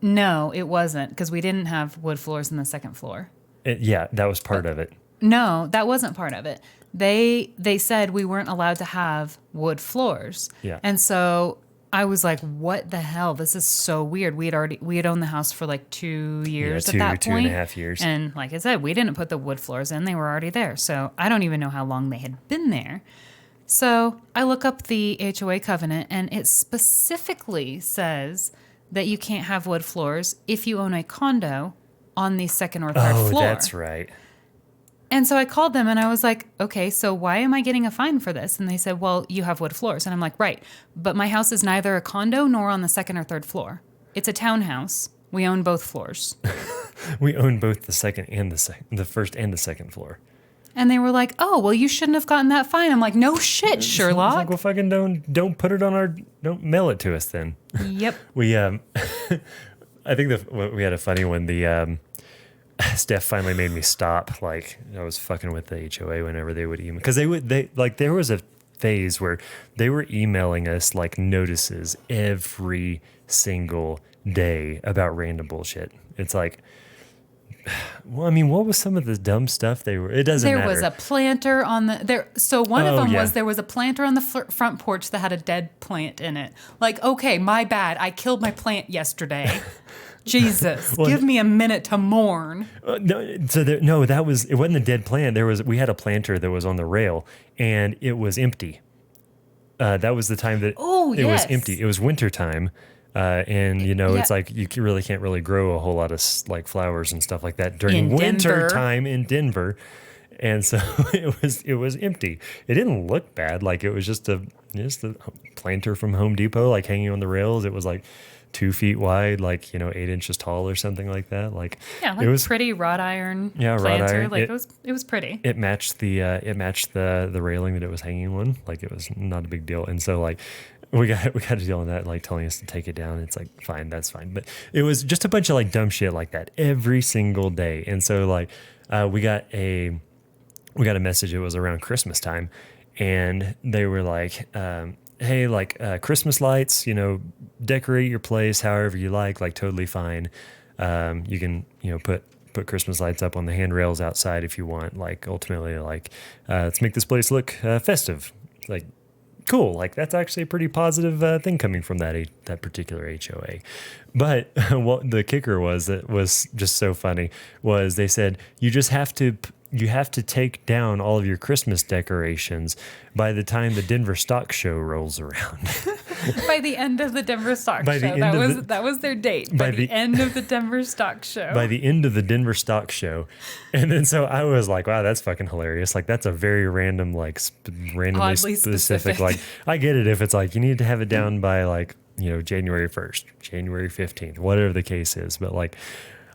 No, it wasn't, because we didn't have wood floors in the second floor. Yeah, that was part of it. No, that wasn't part of it. They said we weren't allowed to have wood floors. Yeah. And so I was like, what the hell? This is so weird. We had owned the house for like 2 years at that point. 2.5 years. And like I said, we didn't put the wood floors in. They were already there. So I don't even know how long they had been there. So I look up the HOA covenant, and it specifically says that you can't have wood floors if you own a condo on the second or third floor. Oh, that's right. And so I called them and I was like, okay, so why am I getting a fine for this? And they said, well, you have wood floors. And I'm like, right. But my house is neither a condo nor on the second or third floor. It's a townhouse. We own both floors. We own both the first and the second floor. And they were like, oh, well, you shouldn't have gotten that fine. I'm like, no shit, It's Sherlock. like, well, fucking don't put it on don't mail it to us then. Yep. We I think we had a funny one. The Steph finally made me stop. Like I was fucking with the HOA whenever they would email, because there was a phase where they were emailing us like notices every single day about random bullshit. It's like Well, I mean, what was some of the dumb stuff they were? It doesn't There matter. was a planter on the there. So one of Oh, them yeah. was there was a planter on the front porch that had a dead plant in it. Like, okay, my bad. I killed my plant yesterday. Jesus, give me a minute to mourn. No, that was it. Wasn't a dead plant. We had a planter that was on the rail, and it was empty. That was the time that Oh, it was yes. empty. It was winter time. And Yeah. it's like really can't really grow a whole lot of like flowers and stuff like that during In winter Denver. time in Denver. And so it was empty. It didn't look bad. Like it was just a planter from Home Depot, like hanging on the rails. It was like 2 feet wide, like 8 inches tall or something like that. Like Yeah, like it was pretty wrought iron Yeah, wrought planter. iron. Like it was pretty. it matched the railing that it was hanging on. Like it was not a big deal. And so like we got a deal on that, like telling us to take it down. It's like fine, that's fine. But it was just a bunch of like dumb shit like that every single day. And so like we got a message. It was around Christmas time, and they were like, hey, like Christmas lights, decorate your place however you like totally fine. You can put Christmas lights up on the handrails outside if you want. Like ultimately, like let's make this place look festive. Like cool. Like that's actually a pretty positive thing coming from that particular HOA. But what the kicker was that was just so funny was they said you have to take down all of your Christmas decorations by the time the Denver Stock Show rolls around. By the end of the Denver Stock By the Show, end of that was their date. By the end of the Denver Stock Show. By the end of the Denver Stock Show. And then so I was like, wow, that's fucking hilarious. Like that's a very random, like randomly Oddly specific. Like I get it if it's like you need to have it down by like, January 1st, January 15th, whatever the case is. But like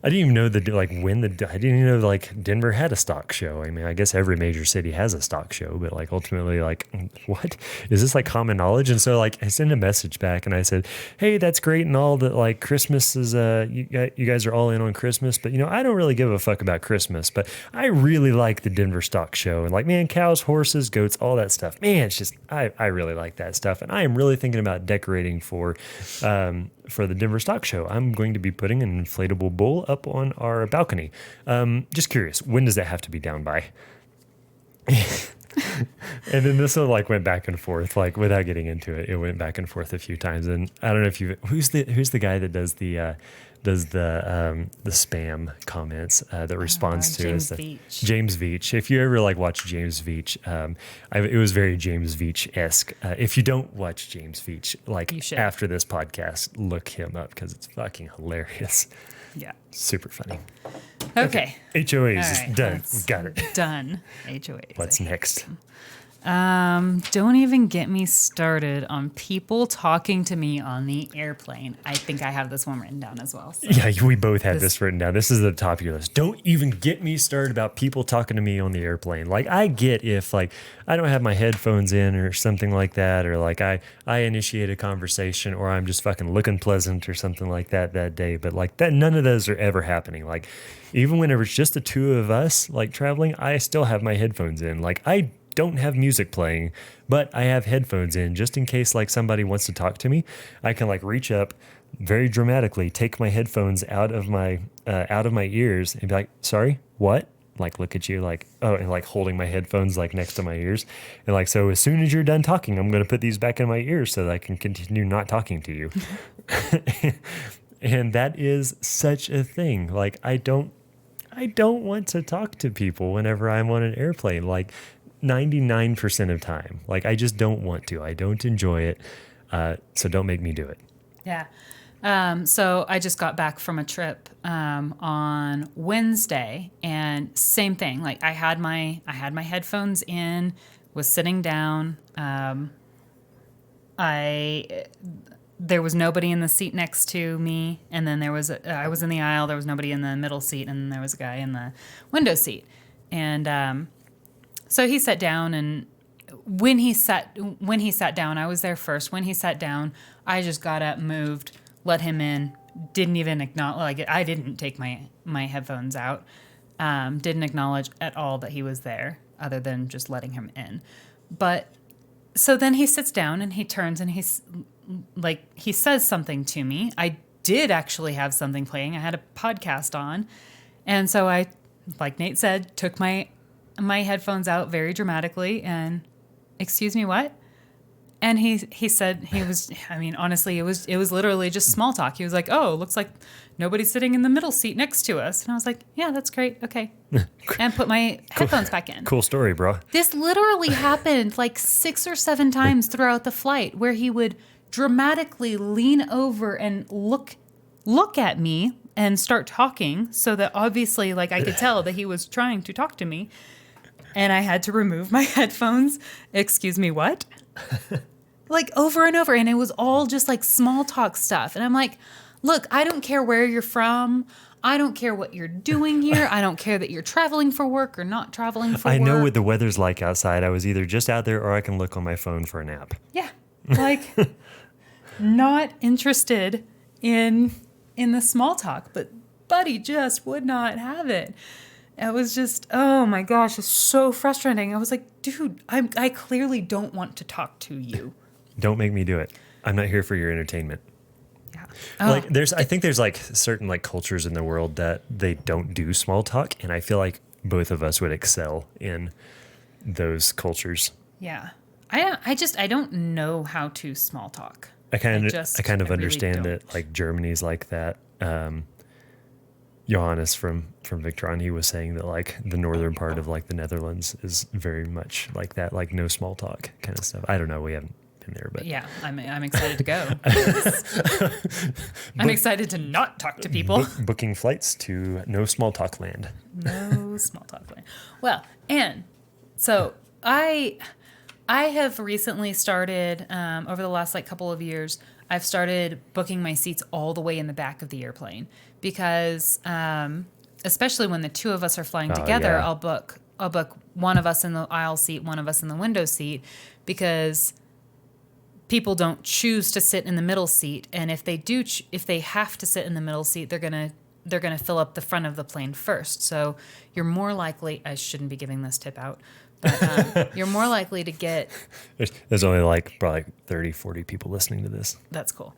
I didn't even know I didn't even know like Denver had a stock show. I mean, I guess every major city has a stock show, but like ultimately, like, what is this like common knowledge? And so like I sent a message back and I said, hey, that's great and all that like Christmas is, you guys are all in on Christmas, but I don't really give a fuck about Christmas, but I really like the Denver stock show and like, man, cows, horses, goats, all that stuff, man, it's just, I really like that stuff. And I am really thinking about decorating for the Denver Stock Show. I'm going to be putting an inflatable bull up on our balcony. Just curious, when does that have to be down by? And then this one like went back and forth, like without getting into it. It went back and forth a few times. And I don't know if who's the guy that does the spam comments that responds to James us. Veach. James Veach. If you ever like watch James Veach, it was very James Veach-esque. If you don't watch James Veach, like You should. after this podcast, look him up because it's fucking hilarious. Yeah. Super funny. Okay. HOAs All is right, done. that's Got it. Done. HOAs. What's next? Don't even get me started on people talking to me on the airplane. I think I have this one written down as well. So. Yeah, we both had this written down. This is the top of your list. Don't even get me started about people talking to me on the airplane. Like, I get if, like, I don't have my headphones in or something like that, or, like, I initiate a conversation, or I'm just fucking looking pleasant or something like that day. But, like, that none of those are ever happening. Like, even whenever it's just the two of us, like, traveling, I still have my headphones in. Like, I don't have music playing, but I have headphones in just in case like somebody wants to talk to me. I can like reach up very dramatically, take my headphones out of my ears and be like, sorry, what? Like look at you like, oh, and like holding my headphones like next to my ears. And like, so as soon as you're done talking, I'm going to put these back in my ears so that I can continue not talking to you. And that is such a thing. Like, I don't want to talk to people whenever I'm on an airplane. Like 99% of time, like I just don't want to. I don't enjoy it. So don't make me do it. Yeah. So I just got back from a trip on Wednesday, and same thing. Like I had my headphones in, was sitting down. There was nobody in the seat next to me, and then I was in the aisle. There was nobody in the middle seat, and then there was a guy in the window seat, and so he sat down, and when he sat down, I was there first. When he sat down, I just got up, moved, let him in. Didn't even acknowledge. Like I didn't take my headphones out. Didn't acknowledge at all that he was there, other than just letting him in. But so then he sits down and he turns and he says something to me. I did actually have something playing. I had a podcast on. And so I, like Nate said, took my headphones out very dramatically and, excuse me, what? And he said he was, I mean, honestly, it was literally just small talk. He was like, oh, looks like nobody's sitting in the middle seat next to us. And I was like, yeah, that's great. Okay. And put my headphones back in. Cool story, bro. This literally happened like 6 or 7 times throughout the flight, where he would dramatically lean over and look at me and start talking, so that obviously, like, I could tell that he was trying to talk to me. And I had to remove my headphones. Excuse me, what? Like, over and over. And it was all just like small talk stuff. And I'm like, look, I don't care where you're from. I don't care what you're doing here. I don't care that you're traveling for work or not traveling for work. I know what the weather's like outside. I was either just out there or I can look on my phone for a nap. Yeah. Like, not interested in the small talk, but Buddy just would not have it. It was just, oh my gosh, it's so frustrating. I was like, dude, I clearly don't want to talk to you. Don't make me do it. I'm not here for your entertainment. Yeah. Like I think there's like certain like cultures in the world that they don't do small talk, and I feel like both of us would excel in those cultures. Yeah. I don't know how to small talk. I kind of really understand don't. it. Like Germany's like that. Johannes from Victron, he was saying that like the northern part of like the Netherlands is very much like that, like no small talk kind of stuff. I don't know. We haven't been there, but Yeah, I'm excited to go. I'm excited to not talk to people. Booking flights to no small talk land. No small talk land. Well, and so I have recently started, over the last like couple of years, I've started booking my seats all the way in the back of the airplane, because especially when the two of us are flying together, yeah. I'll book one of us in the aisle seat, one of us in the window seat, because people don't choose to sit in the middle seat, and if they do, if they have to sit in the middle seat, they're gonna fill up the front of the plane first. So you're more likely. I shouldn't be giving this tip out. But, you're more likely to get... There's only like probably 30, 40 people listening to this. That's cool.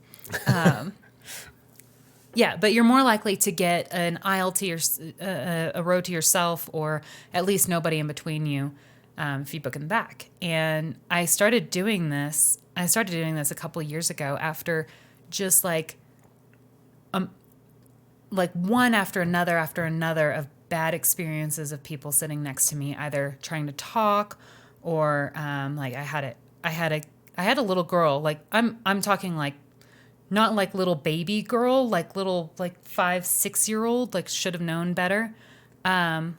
Yeah, but you're more likely to get an aisle to your, a row to yourself, or at least nobody in between you, if you book in the back. And I started doing this a couple of years ago, after just like one after another of bad experiences of people sitting next to me, either trying to talk or like I had a little girl, like I'm talking like not like little baby girl, like little like 5-6-year-old, like should have known better,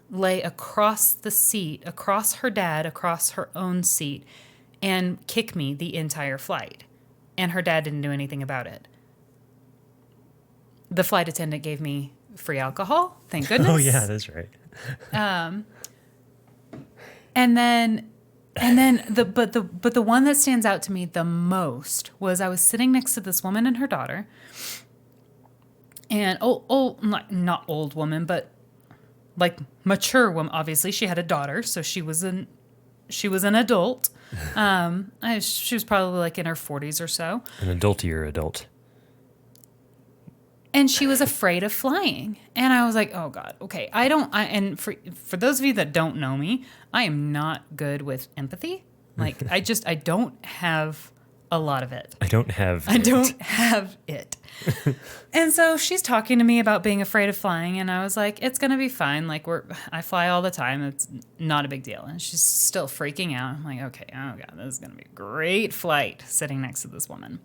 lay across the seat, across her dad, across her own seat, and kick me the entire flight. And her dad didn't do anything about it. The flight attendant gave me free alcohol, thank goodness. Oh yeah, that's right. And then the one that stands out to me the most was, I was sitting next to this woman and her daughter, and not old woman, but like mature woman. Obviously, she had a daughter, so she was an adult. She was probably like in her 40s or so. An adultier adult. And she was afraid of flying. And I was like, oh God, okay. And for those of you that don't know me, I am not good with empathy. Like I don't have a lot of it. I don't have it. And so she's talking to me about being afraid of flying. And I was like, it's going to be fine. Like I fly all the time. It's not a big deal. And she's still freaking out. I'm like, okay, oh God, this is going to be a great flight sitting next to this woman.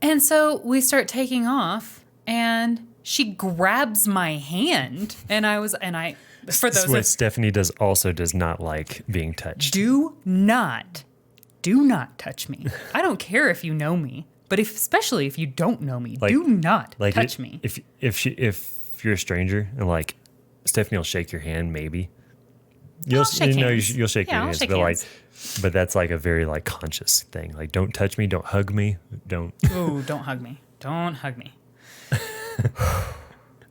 And so we start taking off, and she grabs my hand, for those what Stephanie does not like being touched. Do not touch me. I don't care if you know me, but especially if you don't know me, do not touch me. If you're a stranger and like Stephanie will shake your hand, maybe You'll shake hands. You'll shake your hands, but that's like a very like conscious thing. Like, don't touch me, don't hug me, don't. Ooh, don't hug me. Don't hug me.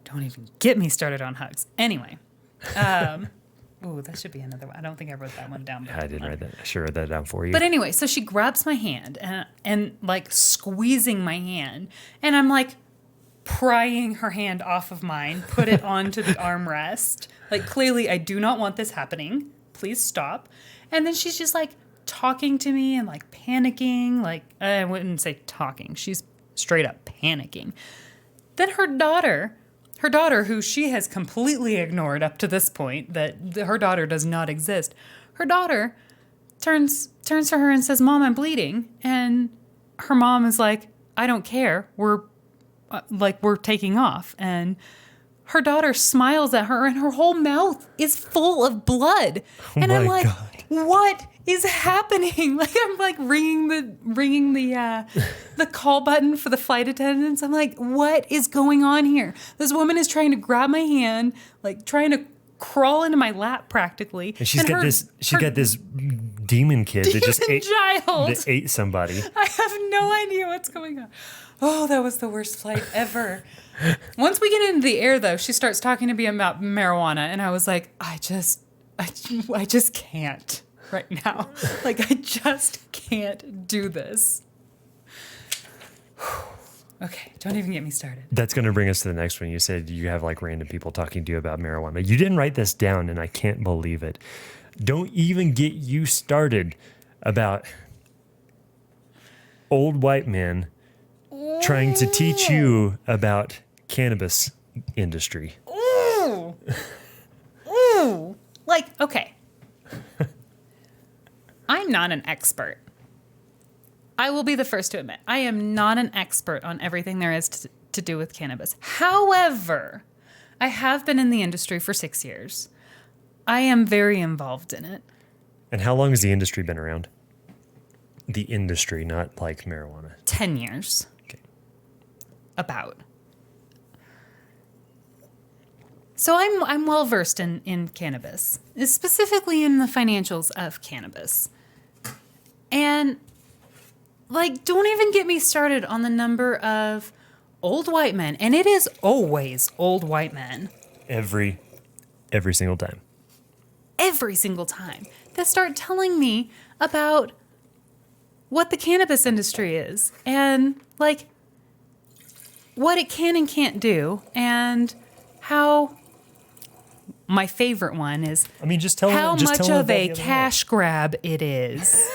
Don't even get me started on hugs. Anyway, ooh, that should be another one. I don't think I wrote that one down. I didn't write that. I should write that down for you. But anyway, so she grabs my hand and like squeezing my hand, and I'm like, prying her hand off of mine, put it onto the armrest. Like, clearly, I do not want this happening. Please stop. And then she's just like talking to me and like panicking. Like, I wouldn't say talking. She's straight up panicking. Then her daughter, who she has completely ignored up to this point, that her daughter does not exist. Her daughter turns to her and says, "Mom, I'm bleeding." And her mom is like, "I don't care. We're taking off." And her daughter smiles at her and her whole mouth is full of blood. And I'm like, God. What is happening? Like, I'm like ringing the call button for the flight attendants. I'm like, what is going on here? This woman is trying to grab my hand, like trying to crawl into my lap practically. And she's got this demon kid that just ate somebody. I have no idea what's going on. Oh, that was the worst flight ever. Once we get into the air, though, she starts talking to me about marijuana, and I was like, I just can't right now. Like, I just can't do this. Okay, don't even get me started. That's going to bring us to the next one. You said you have like random people talking to you about marijuana. You didn't write this down, and I can't believe it. Don't even get you started about old white men trying to teach you about cannabis industry. Ooh. Ooh. Like, okay. I'm not an expert. I will be the first to admit, I am not an expert on everything there is to do with cannabis. However, I have been in the industry for 6 years. I am very involved in it. And how long has the industry been around? The industry, not like marijuana. 10 years. Okay. About. So I'm well versed in cannabis, specifically in the financials of cannabis. And like, don't even get me started on the number of old white men, and it is always old white men. Every single time. Every single time, that start telling me about what the cannabis industry is and like what it can and can't do, and how my favorite one is Just tell how them, much of a cash grab it is.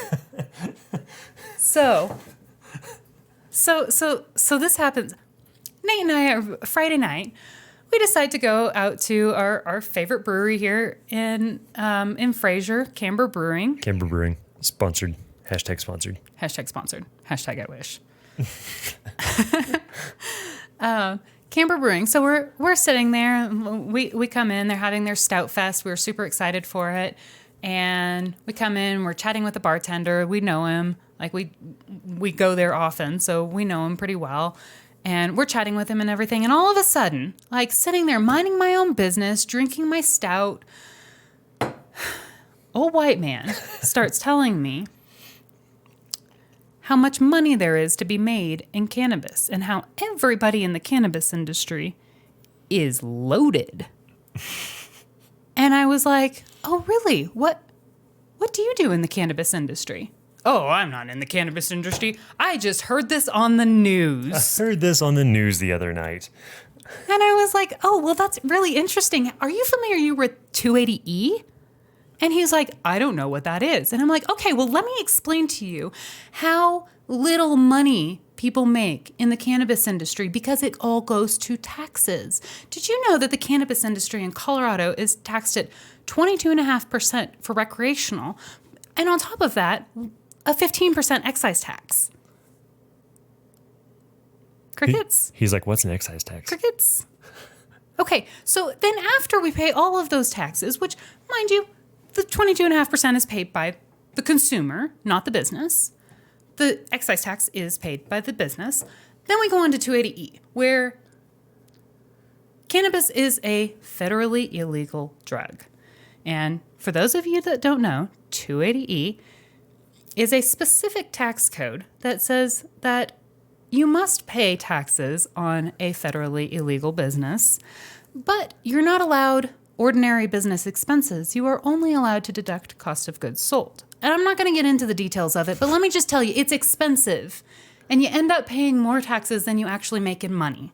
So this happens. Nate and I, Friday night, we decide to go out to our favorite brewery here in Fraser, Camber Brewing. Camber Brewing, sponsored. Hashtag sponsored. Hashtag sponsored. Hashtag I wish. Camber Brewing. So we're sitting there. We come in. They're having their Stout Fest. We were super excited for it. And we come in. We're chatting with the bartender. We know him. Like, we go there often, so we know him pretty well. And we're chatting with him and everything. And all of a sudden, like, sitting there minding my own business, drinking my stout, old white man starts telling me how much money there is to be made in cannabis and how everybody in the cannabis industry is loaded. And I was like, oh, really? What do you do in the cannabis industry? Oh, I'm not in the cannabis industry. I just heard this on the news. I heard this on the news the other night. And I was like, oh, well, that's really interesting. Are you familiar with 280E? And he's like, I don't know what that is. And I'm like, okay, well, let me explain to you how little money people make in the cannabis industry because it all goes to taxes. Did you know that the cannabis industry in Colorado is taxed at 22.5% for recreational? And on top of that, a 15% excise tax. Crickets? He's like, what's an excise tax? Crickets? Okay, so then after we pay all of those taxes, which, mind you, the 22.5% is paid by the consumer, not the business. The excise tax is paid by the business. Then we go on to 280E, where cannabis is a federally illegal drug. And for those of you that don't know, 280E is a specific tax code that says that you must pay taxes on a federally illegal business, but you're not allowed ordinary business expenses. You are only allowed to deduct cost of goods sold. And I'm not going to get into the details of it, but let me just tell you, it's expensive. And you end up paying more taxes than you actually make in money.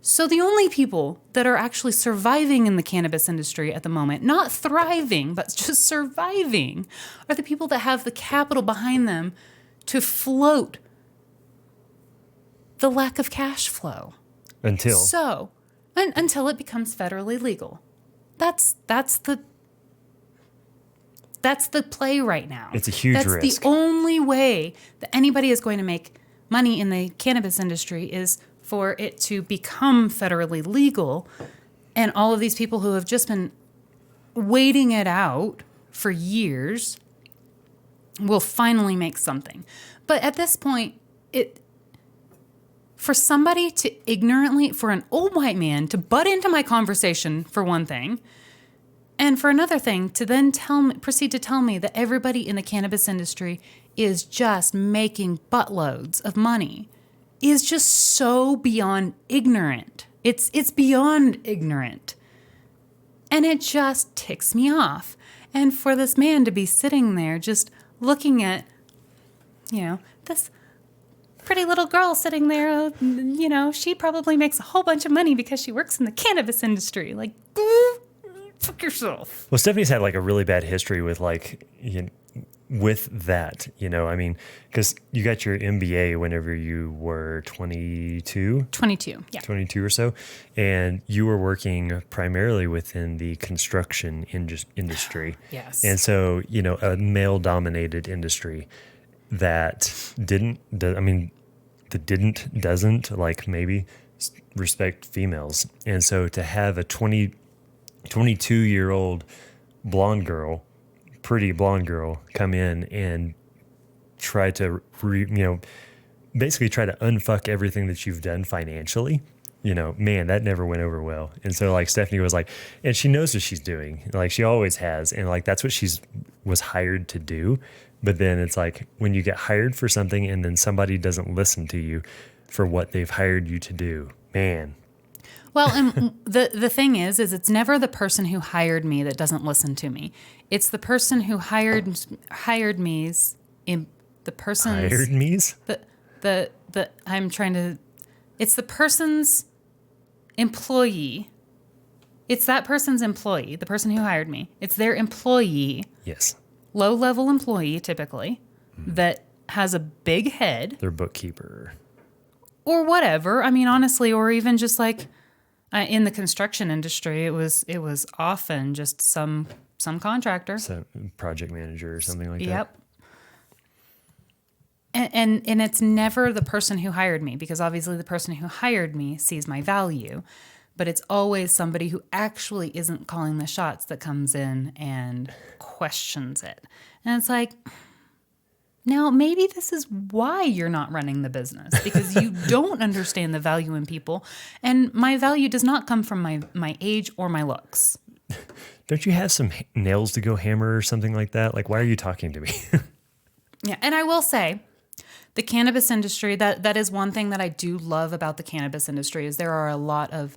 So the only people that are actually surviving in the cannabis industry at the moment, not thriving, but just surviving, are the people that have the capital behind them to float the lack of cash flow. Until Until it becomes federally legal. That's the play right now. It's a huge risk. That's the only way that anybody is going to make money in the cannabis industry is for it to become federally legal. And all of these people who have just been waiting it out for years will finally make something. But at this point, for somebody to ignorantly, for an old white man to butt into my conversation, for one thing, and for another thing, to then proceed to tell me that everybody in the cannabis industry is just making buttloads of money is just so beyond ignorant. It's beyond ignorant. And it just ticks me off. And for this man to be sitting there just looking at, this pretty little girl sitting there, she probably makes a whole bunch of money because she works in the cannabis industry. Like, fuck yourself. Well, Stephanie's had like a really bad history with with that, I mean, because you got your MBA whenever you were 22? 22, yeah. 22 or so. And you were working primarily within the construction industry. Yes. And so, a male dominated industry that doesn't like maybe respect females. And so to have a 22-year-old pretty blonde girl come in and try to, basically try to unfuck everything that you've done financially, man, that never went over well. And so like Stephanie was like, and she knows what she's doing. Like she always has. And like, that's what was hired to do. But then it's like when you get hired for something and then somebody doesn't listen to you for what they've hired you to do, man. Well, and the thing is it's never the person who hired me that doesn't listen to me. It's the person who hired me's the person's hired me's it's the person's employee. It's that person's employee, the person who hired me. It's their employee. Yes. Low-level employee typically that has a big head. Their bookkeeper. Or whatever. I mean, honestly, or even just like in the construction industry, it was often just some contractor. So project manager or something like that. Yep. And it's never the person who hired me, because obviously the person who hired me sees my value, but it's always somebody who actually isn't calling the shots that comes in and questions it. And it's like, now maybe this is why you're not running the business, because you don't understand the value in people. And my value does not come from my age or my looks. Don't you have some nails to go hammer or something like that? Like, why are you talking to me? Yeah, and I will say, the cannabis industry, that is one thing that I do love about the cannabis industry, is there are a lot of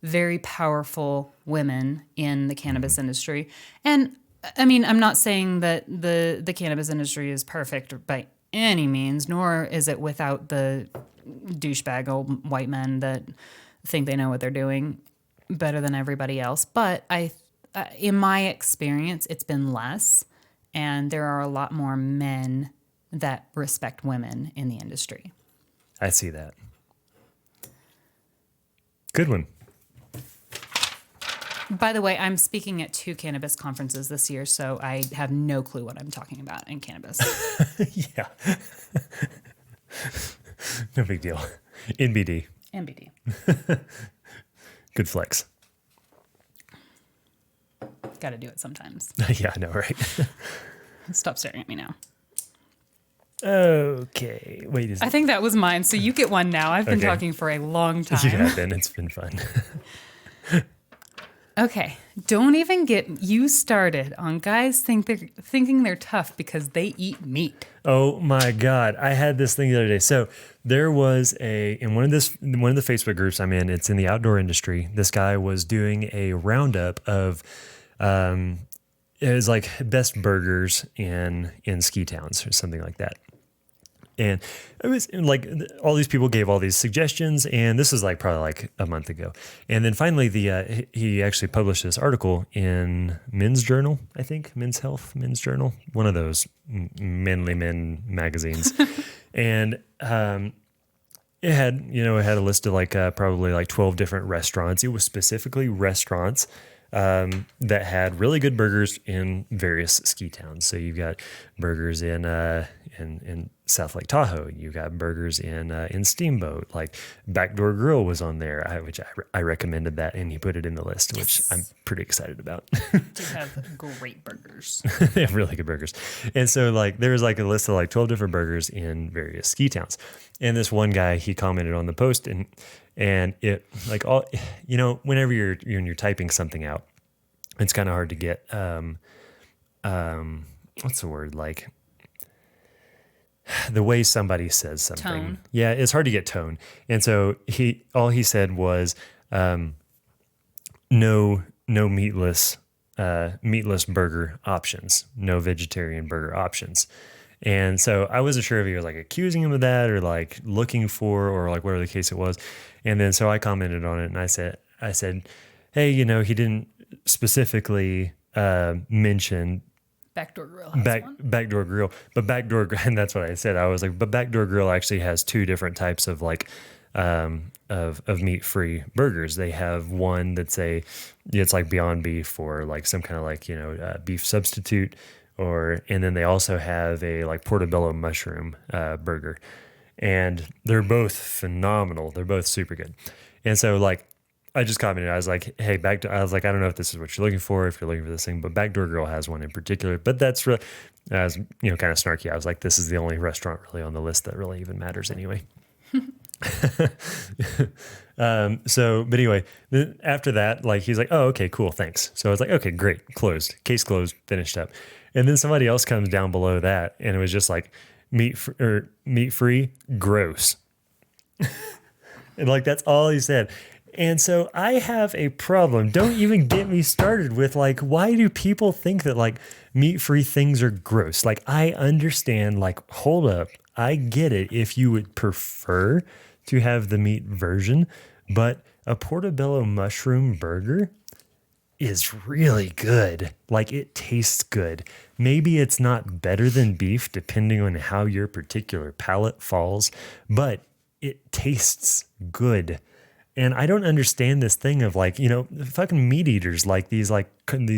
very powerful women in the cannabis industry. And I mean, I'm not saying that the cannabis industry is perfect by any means, nor is it without the douchebag old white men that think they know what they're doing better than everybody else. But in my experience, it's been less, and there are a lot more men that respect women in the industry. I see that. Good one. By the way, I'm speaking at 2 cannabis conferences this year, so I have no clue what I'm talking about in cannabis. Yeah. No big deal. NBD. MBD. Good flex. Got to do it sometimes. Yeah, I know, right? Stop staring at me now. Okay. Wait, I think that was mine, so you get one now. I've been Okay. talking for a long time. You have been. It's been fun. Okay, don't even get you started on guys thinking they're tough because they eat meat. Oh my God. I had this thing the other day. So there was in one of the Facebook groups I'm in, it's in the outdoor industry. This guy was doing a roundup of, it was like best burgers in ski towns or something like that. And it was like all these people gave all these suggestions, and this was like probably like a month ago. And then finally, he actually published this article in Men's Journal, I think, Men's Health, Men's Journal, one of those manly men magazines. And it had a list of like probably like 12 different restaurants. It was specifically restaurants that had really good burgers in various ski towns. So you've got burgers in South Lake Tahoe. You got burgers in Steamboat. Like Backdoor Grill was on there, which I recommended that, and he put it in the list, which I'm pretty excited about. Do have great burgers. They have really good burgers. And so like there was like a list of like 12 different burgers in various ski towns. And this one guy, he commented on the post, and it like all, whenever you're typing something out, it's kind of hard to get what's the word, like the way somebody says something. Tone. Yeah, it's hard to get tone. And so all he said was no meatless burger options, no vegetarian burger options. And so I wasn't sure if he was like accusing him of that or like looking for, or like whatever the case it was. And then so I commented on it, and I said, hey, he didn't specifically mention Backdoor Grill has one. Backdoor Grill, but and that's what I said. I was like, but Backdoor Grill actually has two different types of like of meat-free burgers. They have one that's it's like Beyond Beef or like some kind of like beef substitute. And then they also have a like portobello mushroom burger, and they're both phenomenal. They're both super good. And so like, I just commented, I was like, hey, I was like, I don't know if this is what you're looking for, if you're looking for this thing, but Backdoor Grill has one in particular, but that's really, I was, kind of snarky. I was like, this is the only restaurant really on the list that really even matters anyway. But anyway, then after that, like, he's like, oh, okay, cool. Thanks. So I was like, okay, great. Case closed, finished up. And then somebody else comes down below that, and it was just like meat free, gross. And like, that's all he said. And so I have a problem. Don't even get me started with like, why do people think that like meat-free things are gross? Like, I understand, like, hold up. I get it if you would prefer to have the meat version, but a portobello mushroom burger is really good. Like, it tastes good. Maybe it's not better than beef, depending on how your particular palate falls, but it tastes good. And I don't understand this thing of like, fucking meat eaters, like these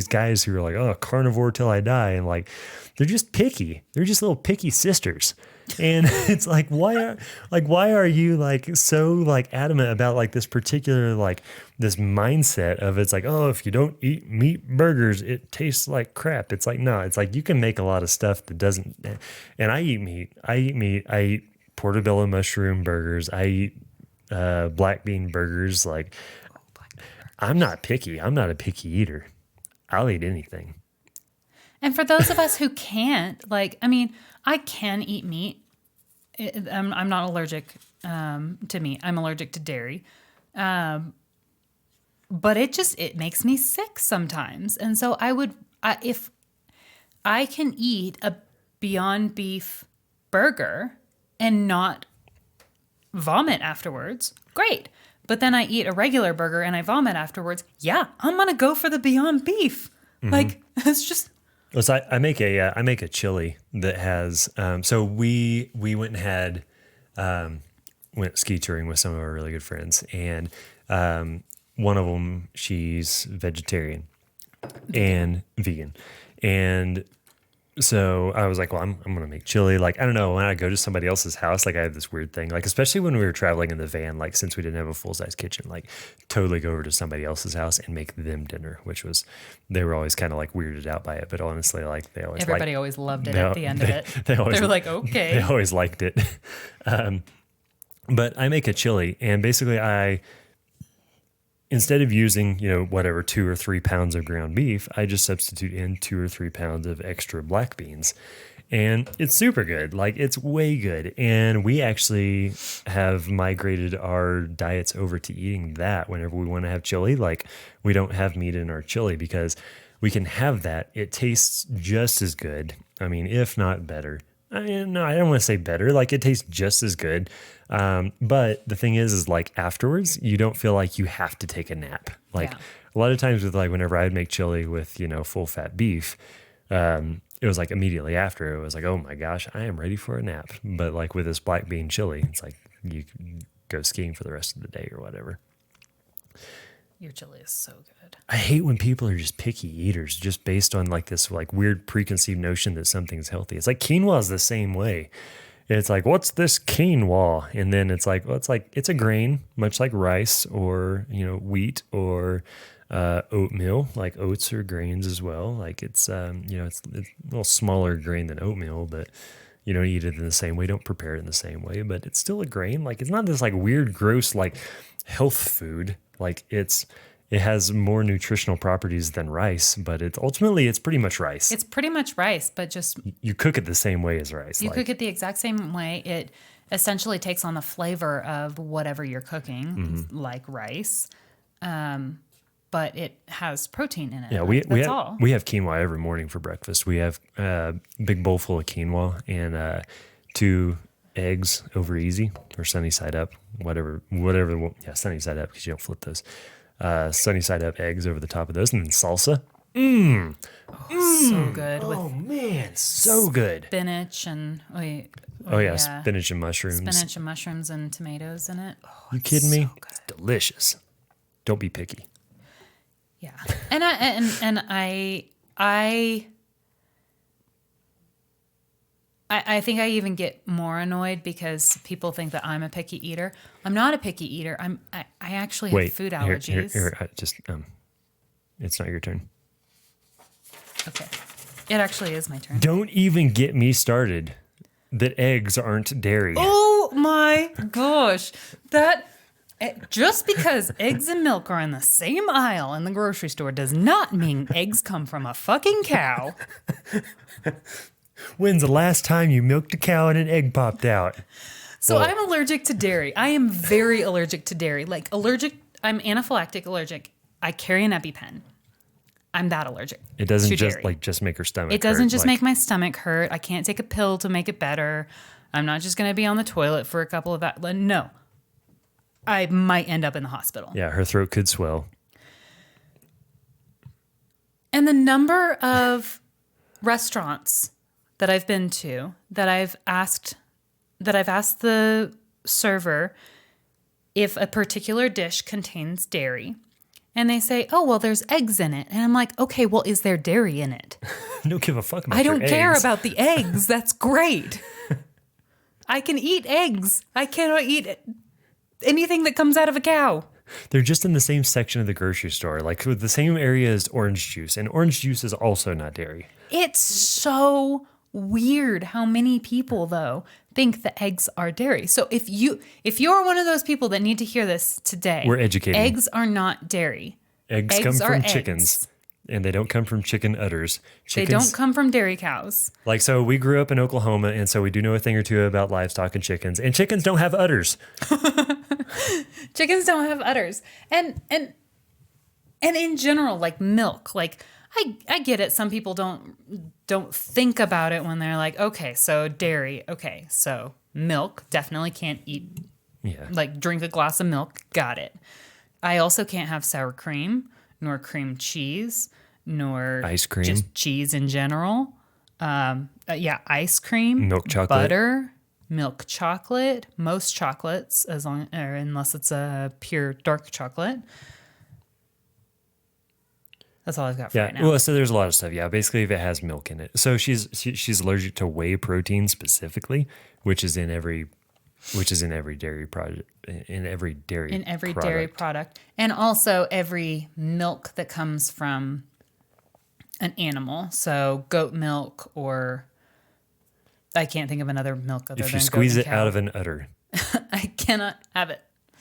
guys who are like, oh, carnivore till I die. And like, they're just picky. They're just little picky sisters. And it's like, why are you like so like adamant about like this particular, like this mindset of, it's like, oh, if you don't eat meat burgers, it tastes like crap. It's like, no, it's like, you can make a lot of stuff that doesn't. And I eat meat. I eat portobello mushroom burgers. I eat black bean burgers. Like, I'm not picky. I'm not a picky eater. I'll eat anything. And for those of us who can't, like, I mean, I can eat meat. I'm not allergic to meat. I'm allergic to dairy. But it makes me sick sometimes. And so if I can eat a Beyond Beef burger and not vomit afterwards, great. But then I eat a regular burger and I vomit afterwards, yeah, I'm going to go for the Beyond Beef. Mm-hmm. Like, it's just... So I make a chili that has so we went and had went ski touring with some of our really good friends, and one of them, she's vegetarian and vegan, and so I was like, well, I'm gonna make chili. Like, I don't know, when I go to somebody else's house, like, I have this weird thing, like, especially when we were traveling in the van, like, since we didn't have a full-size kitchen, like, totally go over to somebody else's house and make them dinner, which was, they were always kind of like weirded out by it, but honestly, like, everybody always loved it at the end of it. They were like, okay. They always liked it. But I make a chili, and basically instead of using, 2 or 3 pounds of ground beef, I just substitute in 2 or 3 pounds of extra black beans. And it's super good. Like, it's way good. And we actually have migrated our diets over to eating that whenever we want to have chili. Like, we don't have meat in our chili because we can have that. It tastes just as good. I mean, if not better I mean, no, I don't want to say better. Like it tastes just as good. But the thing is like afterwards, you don't feel like you have to take a nap. Like Yeah. a lot of times with like whenever I'd make chili with, full fat beef, it was like immediately after it was like, oh my gosh, I am ready for a nap. But like with this black bean chili, it's like you can go skiing for the rest of the day or whatever. Your chili is so good. I hate when people are just picky eaters just based on like this like weird preconceived notion that something's healthy. It's like quinoa is the same way. It's like, what's this quinoa? And then it's like, well, it's a grain, much like rice or, wheat or oatmeal, like oats are grains as well. Like it's a little smaller grain than oatmeal, but you don't eat it in the same way. Don't prepare it in the same way, but it's still a grain. Like it's not this like weird, gross, like health food. Like it has more nutritional properties than rice, but it's pretty much rice. It's pretty much rice, but just You cook it the same way as rice. you like, cook it the exact same way. It essentially takes on the flavor of whatever you're cooking, like rice. But it has protein in it. Yeah, That's all. we have quinoa every morning for breakfast. We have a big bowl full of quinoa and 2 eggs over easy or sunny side up, whatever. Yeah, sunny side up because you don't flip those. Sunny side up eggs over the top of those, and then salsa. So good with Oh man, so good. spinach and Spinach and mushrooms. spinach and mushrooms and tomatoes in it. Oh, You it's kidding me? so good. It's delicious. Don't be picky. Yeah, and I think I even get more annoyed because people think that I'm a picky eater. I'm not a picky eater. I actually have food allergies. It's not your turn. Okay, it actually is my turn. Don't even get me started that eggs aren't dairy. Oh my gosh, just because eggs and milk are in the same aisle in the grocery store does not mean eggs come from a fucking cow. When's the last time you milked a cow and an egg popped out? So I'm allergic to dairy. I am very allergic to dairy. I'm anaphylactic allergic. I carry an EpiPen. I'm that allergic. It doesn't to just dairy. just make her stomach. It doesn't hurt, just like- make my stomach hurt. I can't take a pill to make it better. I'm not just going to be on the toilet for a couple of hours. No. I might end up in the hospital. Yeah, her throat could swell. And the number of restaurants that I've been to that I've asked the server if a particular dish contains dairy. And they say, oh, well, there's eggs in it. And I'm like, okay, well, is there dairy in it? Don't give a fuck about I don't your care eggs. about the eggs. That's great. I can eat eggs. I cannot eat anything that comes out of a cow. They're just in the same section of the grocery store, like with the same area as orange juice. And orange juice is also not dairy. It's so weird how many people, though, think that eggs are dairy. So if you're one of those people that need to hear this today, We're educating. eggs are not dairy. Eggs come Eggs are from eggs. chickens. And they don't come from chicken udders. They don't come from dairy cows. Like, so we grew up in Oklahoma, and so we do know a thing or two about livestock and chickens. And chickens don't have udders. Chickens don't have udders. And in general, like milk, like I get it. Some people don't think about it when they're like, okay, so dairy, okay, so milk, definitely can't eat, Yeah. like drink a glass of milk, got it. I also can't have sour cream, nor cream cheese, nor Ice cream. just cheese in general. Ice cream, Milk chocolate. butter, milk chocolate, most chocolates, unless it's a pure dark chocolate. That's all I've got for Yeah. right now. Well, so there's a lot of stuff. Yeah. Basically, if it has milk in it. So she's allergic to whey protein specifically, which is in every dairy product, in every dairy Dairy product, and also every milk that comes from an animal. So goat milk, or I can't think of another milk other If than you squeeze goat it and out cow. of an udder. I cannot have it.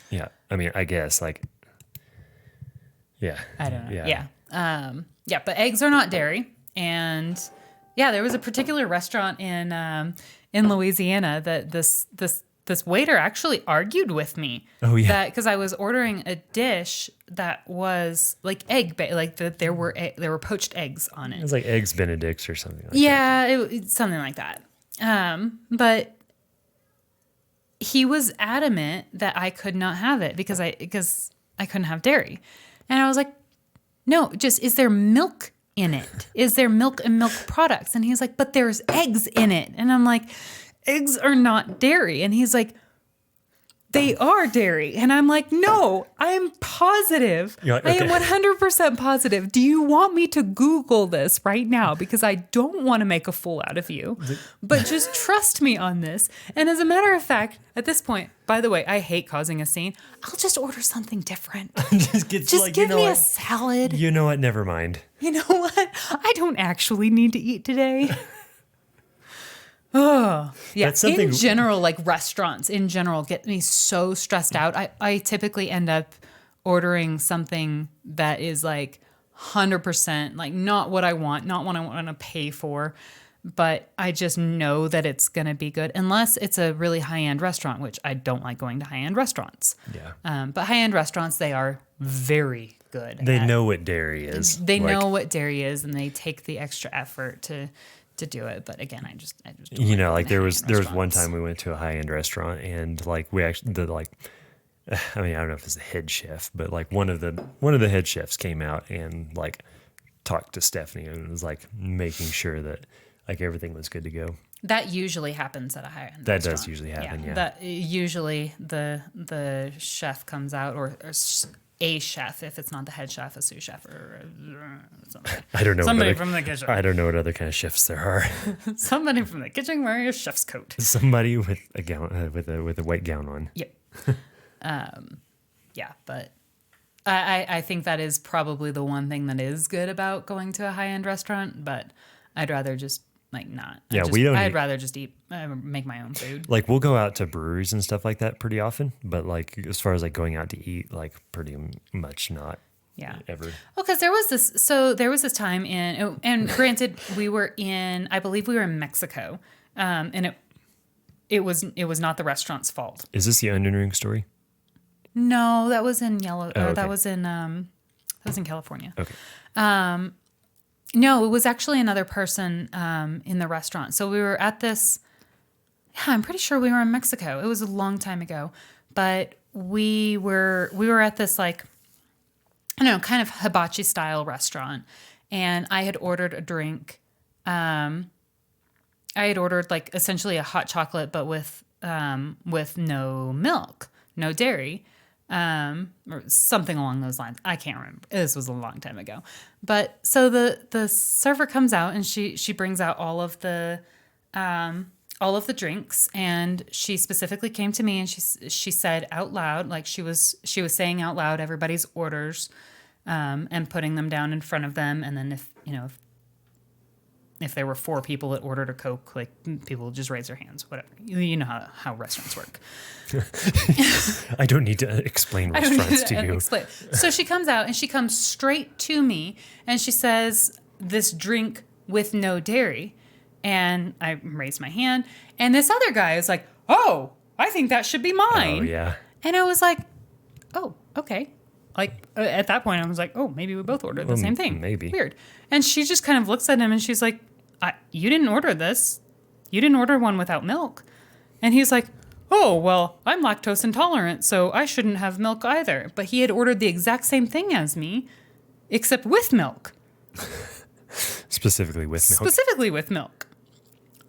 Yeah. I mean, I guess like. Yeah. I don't know. Yeah. But eggs are not dairy. And yeah, there was a particular restaurant in Louisiana that this waiter actually argued with me. Oh, yeah. Because I was ordering a dish that was like there were poached eggs on It it. was like eggs Benedicts or something like that. Yeah, it's something like that. But he was adamant that I could not have it because I couldn't have dairy. And I was like, no, just, is there milk in it? Is there milk and milk products? And he's like, but there's eggs in it. And I'm like, eggs are not dairy. And he's like, they are dairy. And I'm like, no, I am positive. You're like, I am okay. 100% positive. Do you want me to Google this right now? Because I don't want to make a fool out of you, but just trust me on this. And as a matter of fact, at this point, by the way, I hate causing a scene. I'll just order something different. Just Just give me a salad. You know what? Never mind. You know what? I don't actually need to eat today. Oh, yeah. That's something- In general, like restaurants in general get me so stressed out. I typically end up ordering something that is like 100% like not what I want, not what I want to pay for, but I just know that it's going to be good unless it's a really high-end restaurant, which I don't like going to high-end restaurants. Yeah. But high-end restaurants, they are very good. They at- know what dairy is. They Like, know what dairy is, and they take the extra effort to do it. But again, I just don't You know, going like to there was high-end one restaurants. time we went to a high end restaurant and like we actually I mean, I don't know if it's the head chef, but like one of the head chefs came out and like talked to Stephanie and was like making sure that like everything was good to go. That usually happens at a high-end That restaurant. does usually happen, yeah. That usually the chef comes out, or a chef, if it's not the head chef, a sous chef, or something. I don't know. Somebody what from other, the kitchen. I don't know what other kind of chefs there are. Somebody from the kitchen wearing a chef's coat. Somebody with a gown with a white gown on. Yep. Yeah, but I think that is probably the one thing that is good about going to a high-end restaurant, but I'd rather just like not. Yeah, we don't I'd eat- rather just eat, make my own food. Like we'll go out to breweries and stuff like that pretty often, but like as far as like going out to eat, like pretty much not Yeah. ever. Well, because there was this time and granted, I believe we were in Mexico, and it was not the restaurant's fault. Is this the onion ring story? No, that was in okay. that was in California. Okay. No, it was actually another person in the restaurant. So we were at this. Yeah, I'm pretty sure we were in Mexico. It was a long time ago, but we were at this like, I don't know, kind of hibachi style restaurant, and I had ordered a drink. I had ordered like essentially a hot chocolate, but with no milk, no dairy, or something along those lines. I can't remember. This was a long time ago. But so the server comes out and she brings out all of the drinks, and she specifically came to me and she said out loud, like she was saying out loud everybody's orders, and putting them down in front of them, and then if there were 4 people that ordered a Coke, like people would just raise their hands, whatever. You know how restaurants work. I don't need to explain I don't need restaurants to you. explain. So she comes out and she comes straight to me and she says, "This drink with no dairy." And I raised my hand, and this other guy is like, "Oh, I think that should be mine." Oh yeah. And I was like, "Oh, okay." Like at that point, I was like, "Oh, maybe we both ordered the same thing." maybe. Weird. And she just kind of looks at him and she's like, "You didn't order this. You didn't order one without milk." And he's like, "Oh, well, I'm lactose intolerant, so I shouldn't have milk either." But he had ordered the exact same thing as me, except with milk. Specifically with milk. Specifically with milk.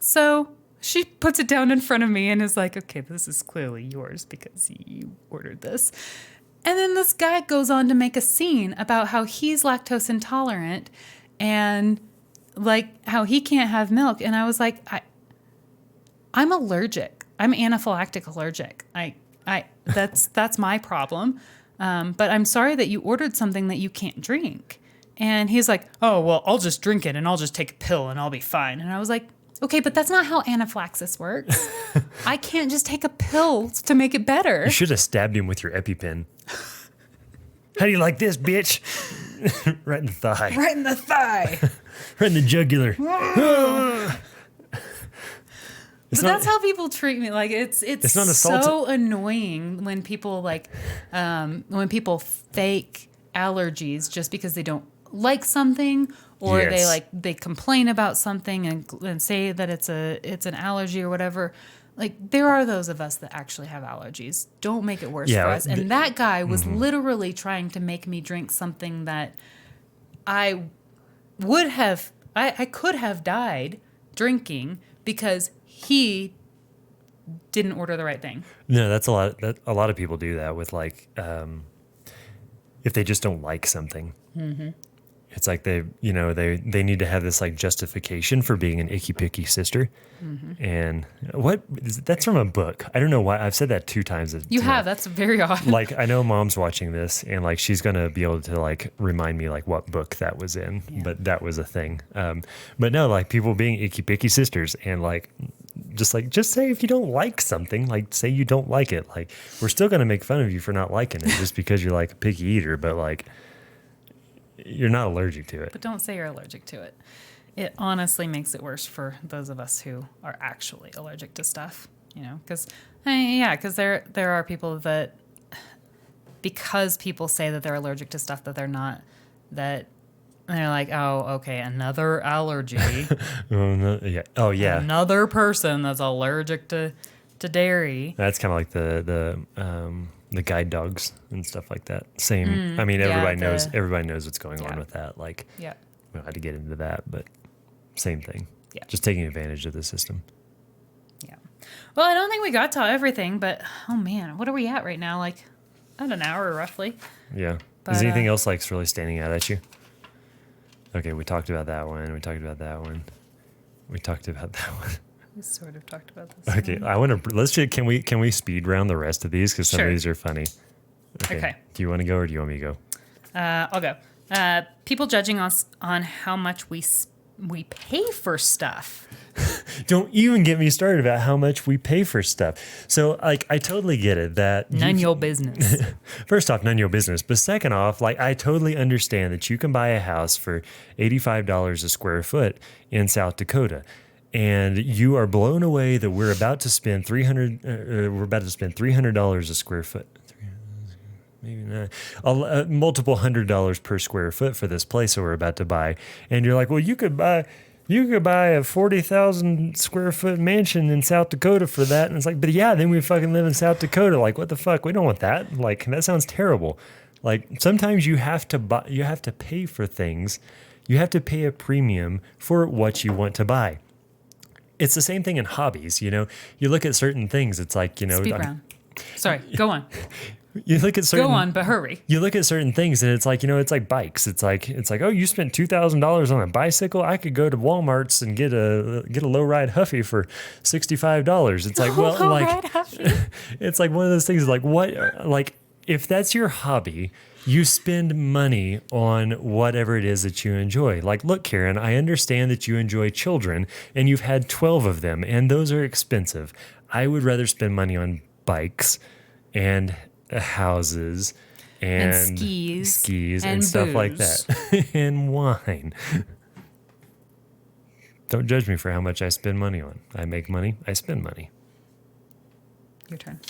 So she puts it down in front of me and is like, "Okay, this is clearly yours because you ordered this." And then this guy goes on to make a scene about how he's lactose intolerant and like how he can't have milk. And I was like, I'm allergic. I'm anaphylactic allergic. That's my problem. But I'm sorry that you ordered something that you can't drink. And he's like, "Oh, well, I'll just drink it and I'll just take a pill and I'll be fine." And I was like, "Okay, but that's not how anaphylaxis works. I can't just take a pill to make it better." You should have stabbed him with your EpiPen. How do you like this, bitch? Right in the thigh. Right in the thigh. Right in the jugular. But that's how people treat me. Like it's not assault. so annoying when people when people fake allergies just because they don't like something or Yes. they complain about something and say that it's an allergy or whatever. Like, there are those of us that actually have allergies. Don't make it worse Yeah, for us. And that guy was Mm-hmm. literally trying to make me drink something that I would have, I could have died drinking because he didn't order the right thing. No, that's a lot. A lot of people do that with like, if they just don't like something. It's like they need to have this like justification for being an icky picky sister. And that's from a book. I don't know why I've said that 2 times. You have. That's very odd. Like, I know mom's watching this and like she's gonna be able to like remind me like what book that was in, but that was a thing. But no, like people being icky picky sisters and like just say if you don't like something, like say you don't like it. Like, we're still gonna make fun of you for not liking it just because you're like a picky eater, but like you're not allergic to it. But don't say you're allergic to it. It honestly makes it worse for those of us who are actually allergic to stuff, because there are people that, because people say that they're allergic to stuff that they're not, that they're like, oh, okay, another allergy, Oh, no, yeah. Oh, yeah. another person that's allergic to dairy. That's kind of like the guide dogs and stuff like that. Same. I mean, yeah, everybody knows what's going on Yeah. with that. Like, Yeah. we don't have to get into that, but same thing. Yeah. Just taking advantage of the system. Yeah. Well, I don't think we got to everything, but oh man, what are we at right now? Like, about an hour roughly. Yeah. But, Is anything else like really standing out at you? Okay, we talked about that one. We talked about that one. We talked about that one. We sort of talked about this. Okay, I want to. Can we speed round the rest of these because some Sure. of these are funny. Okay. Do you want to go or do you want me to go? I'll go. People judging us on how much we pay for stuff. Don't even get me started about how much we pay for stuff. So, like, I totally get it that None your business. first off, none of your business. But second off, like, I totally understand that you can buy a house for $85 a square foot in South Dakota, and you are blown away that we're about to spend $300 a square foot. Maybe not. Multiple $100s per square foot for this place that we're about to buy, and you're like, well, you could buy a 40,000 square foot mansion in South Dakota for that. And it's like, but yeah, then we fucking live in South Dakota. Like, what the fuck? We don't want that. Like, that sounds terrible. Like, sometimes you have to pay for things. You have to pay a premium for what you want to buy. It's the same thing in hobbies. You look at certain things. It's like, Speed round. Sorry, go on. you look at certain Go on, but hurry. You look at certain things and it's like, it's like bikes. It's like, oh, you spent $2,000 on a bicycle. I could go to Walmart's and get a low ride Huffy for $65. It's like, well, like, it's like one of those things like what, like if that's your hobby, you spend money on whatever it is that you enjoy. Like, look, Karen, I understand that you enjoy children and you've had 12 of them and those are expensive. I would rather spend money on bikes and houses and skis and stuff like that and wine. Don't judge me for how much I spend money on. I make money, I spend money. Your turn.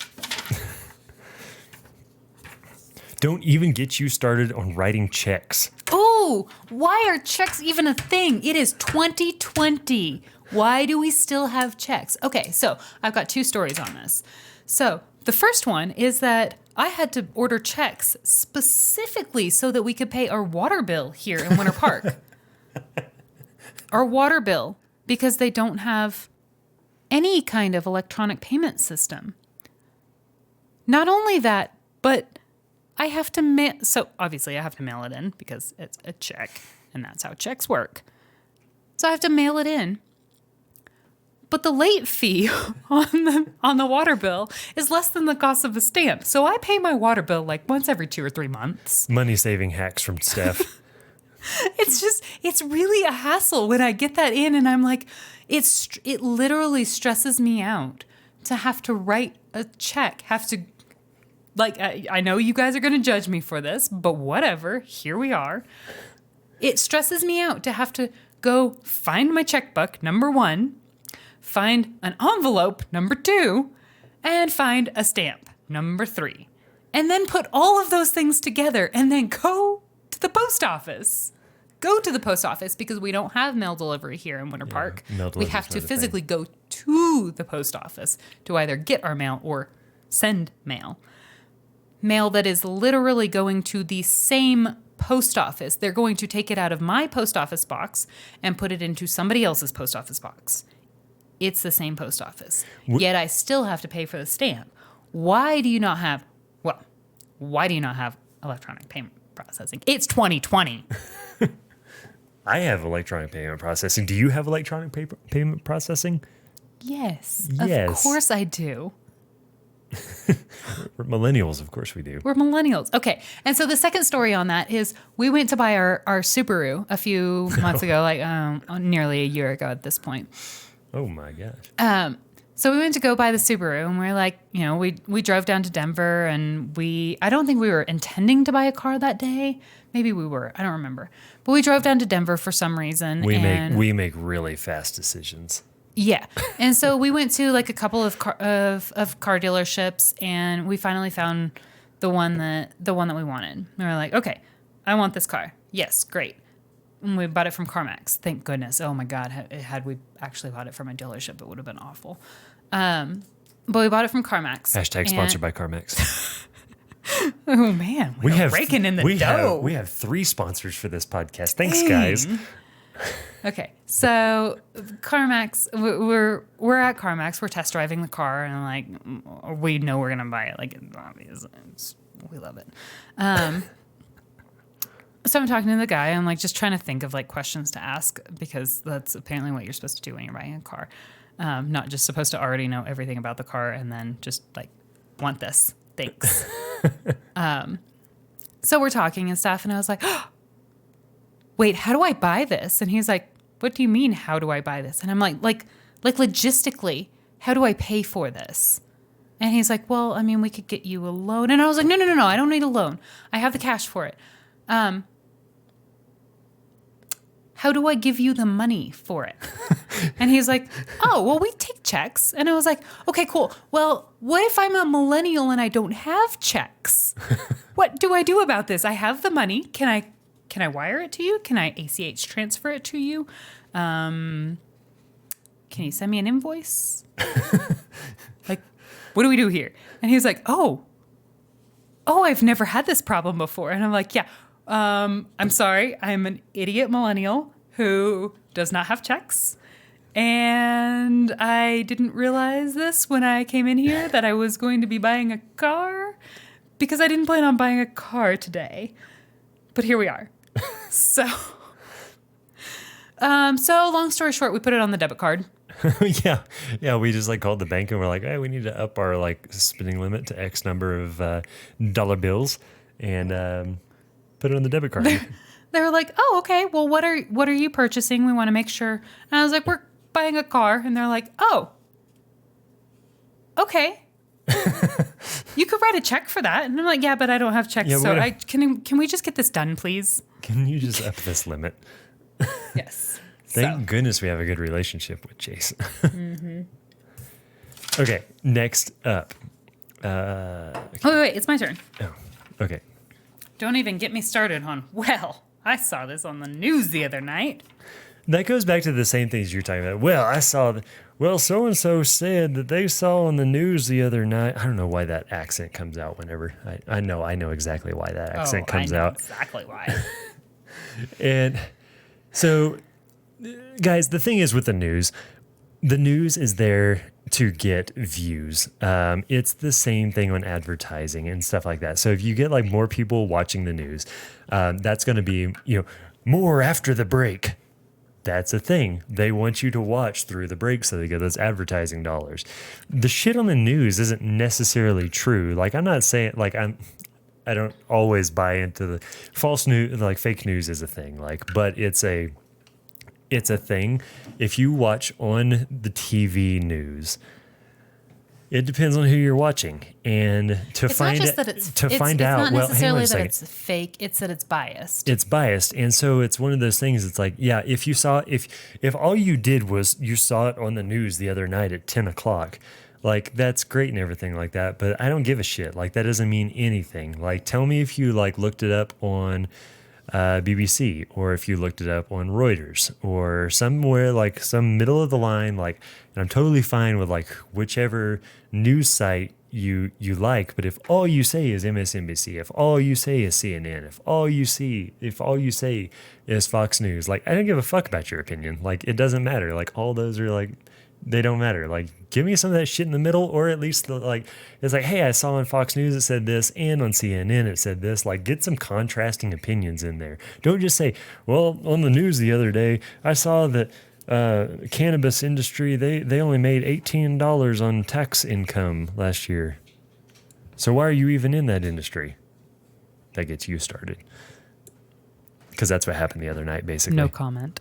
Don't even get you started on writing checks. Oh, why are checks even a thing? It is 2020. Why do we still have checks? Okay, so I've got 2 stories on this. So the first one is that I had to order checks specifically so that we could pay our water bill here in Winter Park. Our water bill, because they don't have any kind of electronic payment system. Not only that, but I have to so obviously I have to mail it in because it's a check and that's how checks work. So I have to mail it in. But the late fee on the water bill is less than the cost of a stamp. So I pay my water bill like once every 2 or 3 months. Money saving hacks from Steph. It's really a hassle when I get that in and I'm like, it literally stresses me out to have to write a check, I know you guys are going to judge me for this, but whatever, here we are. It stresses me out to have to go find my checkbook, number 1, find an envelope, number 2, and find a stamp, number 3. And then put all of those things together and then go to the post office. go to the post office because we don't have mail delivery here in Winter Park. mail We delivery's have to not a thing. physically go to the post office to either get our mail or send mail. Mail that is literally going to the same post office. They're going to take it out of my post office box and put it into somebody else's post office box. It's the same post office. Yet I still have to pay for the stamp. Why do you not have electronic payment processing? It's 2020. I have electronic payment processing. Do you have electronic payment processing? Yes. Yes. Of course I do. We're millennials, of course we do. We're millennials. Okay. And so the second story on that is we went to buy our Subaru a few months ago, like nearly a year ago at this point. Oh my gosh. So we went to go buy the Subaru and we're like, we drove down to Denver and I don't think we were intending to buy a car that day. Maybe we were. I don't remember. But we drove down to Denver for some reason. We make really fast decisions. Yeah. And so we went to like a couple of car dealerships and we finally found the one that we wanted. And we were like, okay, I want this car. Yes, great. And we bought it from CarMax. Thank goodness. Oh my God. Had we actually bought it from a dealership, it would have been awful. But we bought it from CarMax. Hashtag sponsored by CarMax. Oh man. We have raking in the dough. We have 3 sponsors for this podcast. Thanks, guys. Okay, so CarMax, we're at CarMax. We're test driving the car, and like we know we're gonna buy it. Like it's obvious, we love it. So I'm talking to the guy. I'm like just trying to think of like questions to ask because that's apparently what you're supposed to do when you're buying a car. Not just supposed to already know everything about the car and then just like want this. Thanks. So we're talking and stuff, and I was like, oh, wait, how do I buy this? And he's like, what do you mean, how do I buy this? And I'm like logistically, how do I pay for this? And he's like, well, I mean, we could get you a loan. And I was like, no, I don't need a loan. I have the cash for it. How do I give you the money for it? And he's like, oh, well, we take checks. And I was like, okay, cool. Well, what if I'm a millennial and I don't have checks? What do I do about this? I have the money. Can I wire it to you? Can I ACH transfer it to you? Can you send me an invoice? Like, what do we do here? And he was like, oh, I've never had this problem before. And I'm like, yeah, I'm sorry. I'm an idiot millennial who does not have checks. And I didn't realize this when I came in here that I was going to be buying a car because I didn't plan on buying a car today. But here we are. So long story short, we put it on the debit card. yeah. We just like called the bank and we're like, hey, we need to up our like spending limit to X number of dollar bills and put it on the debit card. They were like, oh, okay. Well, what are you purchasing? We want to make sure. And I was like, we're buying a car. And they're like, oh, okay. You could write a check for that. And I'm like, yeah, but I don't have checks. Yeah, so can we just get this done, please? Can you just up this limit? Yes. Thank goodness we have a good relationship with Jason. Mm-hmm. Okay, next up. Wait, it's my turn. Oh, okay. Don't even get me started on, well, I saw this on the news the other night. That goes back to the same things you're talking about. Well, so-and-so said that they saw on the news the other night. I don't know why that accent comes out whenever. I know exactly why that accent comes out. Exactly why. And so, guys, the thing is with the news is there to get views. It's the same thing on advertising and stuff like that. So if you get like more people watching the news, that's going to be, more after the break. That's a thing. They want you to watch through the break so they get those advertising dollars. The shit on the news isn't necessarily true. Like, I'm not saying like I don't always buy into the false news, like fake news is a thing. Like, but it's a thing. If you watch on the TV news, it depends on who you're watching, and It's not necessarily that it's fake. It's that it's biased. It's biased, and so it's one of those things. It's like, yeah, if all you did was you saw it on the news the other night at 10 o'clock, like that's great and everything like that. But I don't give a shit. Like that doesn't mean anything. Like tell me if you like looked it up on BBC, or if you looked it up on Reuters or somewhere like some middle of the line, like, and I'm totally fine with like whichever news site you like, but if all you say is MSNBC, if all you say is CNN, if all you say is Fox News, like I don't give a fuck about your opinion. Like it doesn't matter. Like all those are like they don't matter. Like give me some of that shit in the middle, or at least like it's like, hey, I saw on Fox News it said this, and on CNN it said this. Like get some contrasting opinions in there. Don't just say, well, on the news the other day I saw that cannabis industry, they only made $18 on tax income last year. So why are you even in that industry? That gets you started. Because that's what happened the other night, basically. No comment.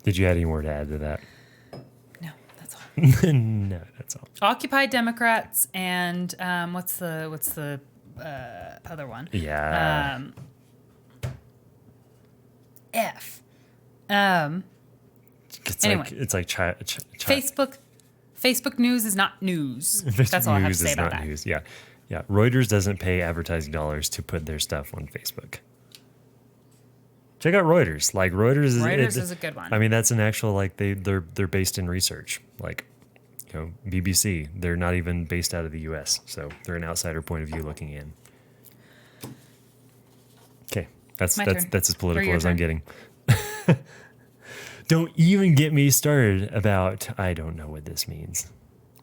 Did you have any more to add to that? No, that's all. No, that's all. Occupy Democrats and what's the other one? Yeah. F. It's anyway. Facebook news is not news. That's all I have to say about that. News. Yeah. Yeah. Reuters doesn't pay advertising dollars to put their stuff on Facebook. Check out Reuters. Like Reuters is a good one. I mean, that's an actual like they're based in research. Like, you know, BBC. They're not even based out of the US. So they're an outsider point of view looking in. Okay. That's as political as I'm getting. Don't even get me started about, I don't know what this means.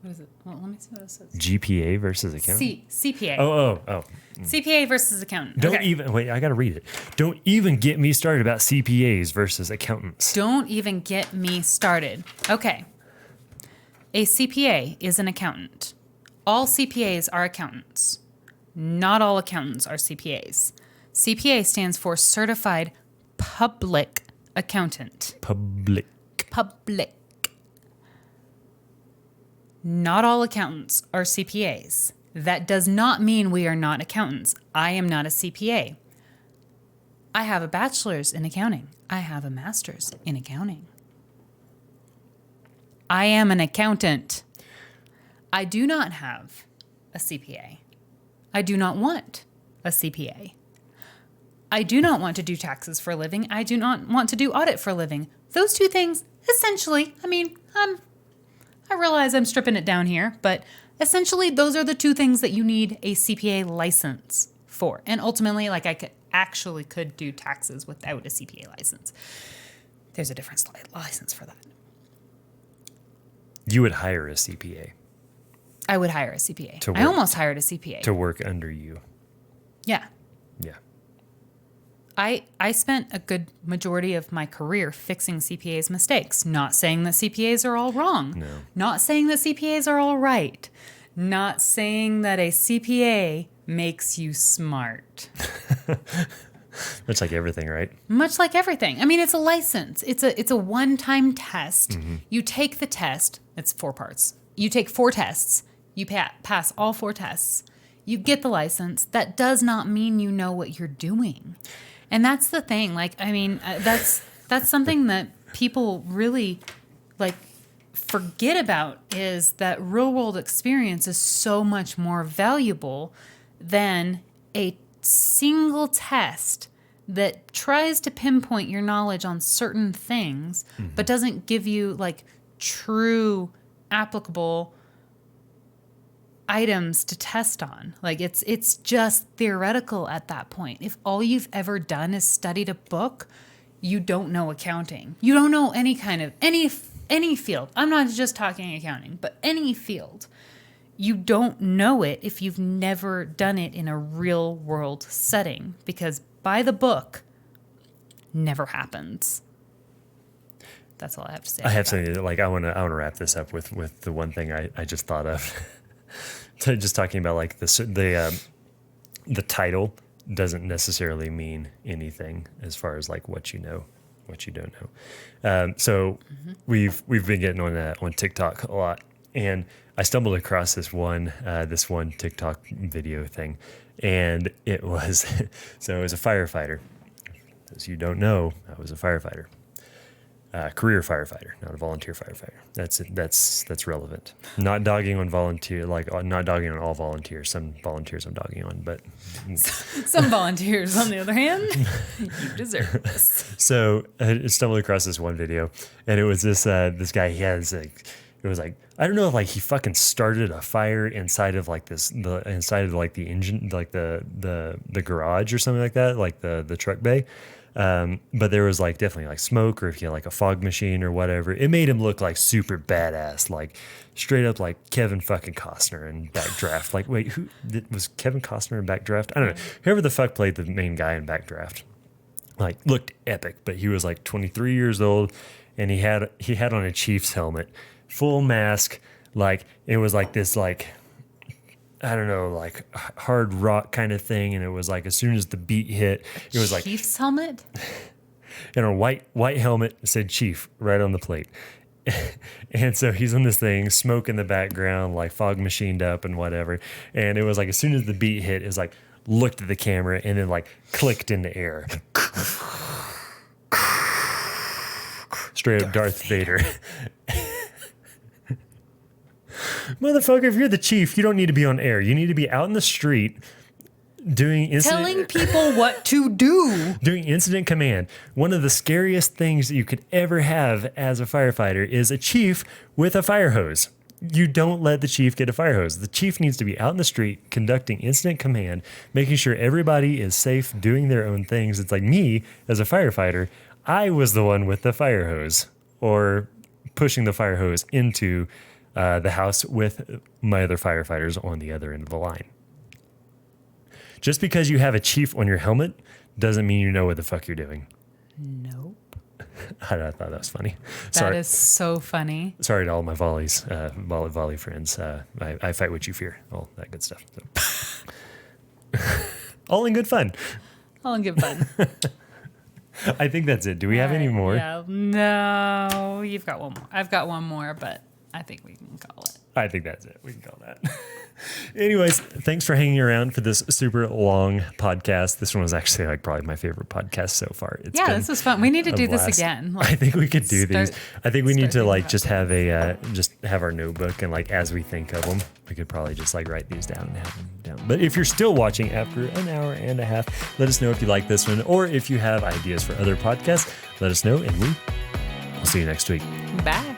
What is it? Well, let me see what it says. GPA versus accountant? CPA. Oh. CPA versus accountant. Wait, I got to read it. Don't even get me started about CPAs versus accountants. Don't even get me started. Okay. A CPA is an accountant. All CPAs are accountants. Not all accountants are CPAs. CPA stands for Certified Public Accountant. Public. Not all accountants are CPAs. That does not mean we are not accountants. I am not a CPA. I have a bachelor's in accounting. I have a master's in accounting. I am an accountant. I do not have a CPA. I do not want a CPA. I do not want to do taxes for a living. I do not want to do audit for a living. Those two things, essentially, I mean, I realize I'm stripping it down here, but essentially those are the two things that you need a CPA license for. And ultimately, like I could do taxes without a CPA license. There's a different license for that. You would hire a CPA. I would hire a CPA. I almost hired a CPA. To work under you. Yeah. Yeah. I spent a good majority of my career fixing CPAs' mistakes. Not saying that CPAs are all wrong. No. Not saying that CPAs are all right. Not saying that a CPA makes you smart. Much like everything, right? Much like everything. I mean, it's a license. It's a one-time test. Mm-hmm. You take the test. It's 4 parts. You take 4 tests. You pass all 4 tests. You get the license. That does not mean you know what you're doing. And that's the thing. Like, I mean, that's something that people really like forget about, is that real world experience is so much more valuable than a single test that tries to pinpoint your knowledge on certain things, mm-hmm. but doesn't give you like true applicable items to test on. Like it's just theoretical at that point. If all you've ever done is studied a book, you don't know accounting. You don't know any field. I'm not just talking accounting, but any field. You don't know it if you've never done it in a real world setting, because by the book never happens. That's all I have to say. I have something like I want to wrap this up with the one thing I just thought of. Just talking about like the title doesn't necessarily mean anything as far as like what you know, what you don't know. So mm-hmm. we've been getting on TikTok a lot, and I stumbled across this one TikTok video thing, and it was so it was a firefighter. As you don't know, I was a firefighter. career firefighter, not a volunteer firefighter. That's it. That's relevant. Not dogging on volunteer, like not dogging on all volunteers. Some volunteers I'm dogging on, but Some volunteers, on the other hand, you deserve this. so I stumbled across this one video, and it was this guy. He has like, it was like, I don't know if like he fucking started a fire inside of like inside of like the engine, like the garage or something like that, like the truck bay. But there was like definitely like smoke, or if you had like a fog machine or whatever, it made him look like super badass, like straight up like Kevin fucking Costner in Backdraft. Like, wait, was Kevin Costner in Backdraft? I don't know. Whoever the fuck played the main guy in Backdraft, like looked epic, but he was like 23 years old, and he had on a Chiefs helmet, full mask, like it was like this like, I don't know, like hard rock kind of thing. And it was like, as soon as the beat hit, it was like Chief's helmet? in a white helmet, it said Chief right on the plate. And so he's on this thing, smoke in the background, like fog machined up and whatever. And it was like, as soon as the beat hit, it was like, looked at the camera and then like clicked into air. Straight up Darth Vader. Motherfucker, if you're the chief, you don't need to be on air. You need to be out in the street doing Telling people what to do. doing incident command. One of the scariest things that you could ever have as a firefighter is a chief with a fire hose. You don't let the chief get a fire hose. The chief needs to be out in the street conducting incident command, making sure everybody is safe, doing their own things. It's like me as a firefighter, I was the one with the fire hose, or pushing the fire hose into the house with my other firefighters on the other end of the line. Just because you have a chief on your helmet doesn't mean you know what the fuck you're doing. Nope. I thought that was funny. That is so funny. Sorry to all my volley friends. I fight what you fear, all that good stuff. So. All in good fun. All in good fun. I think that's it. Do we have any more? Yeah, no, you've got one more. I've got one more, but I think we can call it. I think that's it. We can call that. Anyways, thanks for hanging around for this super long podcast. This one was actually like probably my favorite podcast so far. It's been This was fun. We need to a do this blast. again. I think we could do these. I think we need to thinking like about just have just have our notebook, and like as we think of them, we could probably just like write these down and have them down. But if you're still watching after an hour and a half, let us know if you like this one, or if you have ideas for other podcasts, let us know, and we'll see you next week. Bye.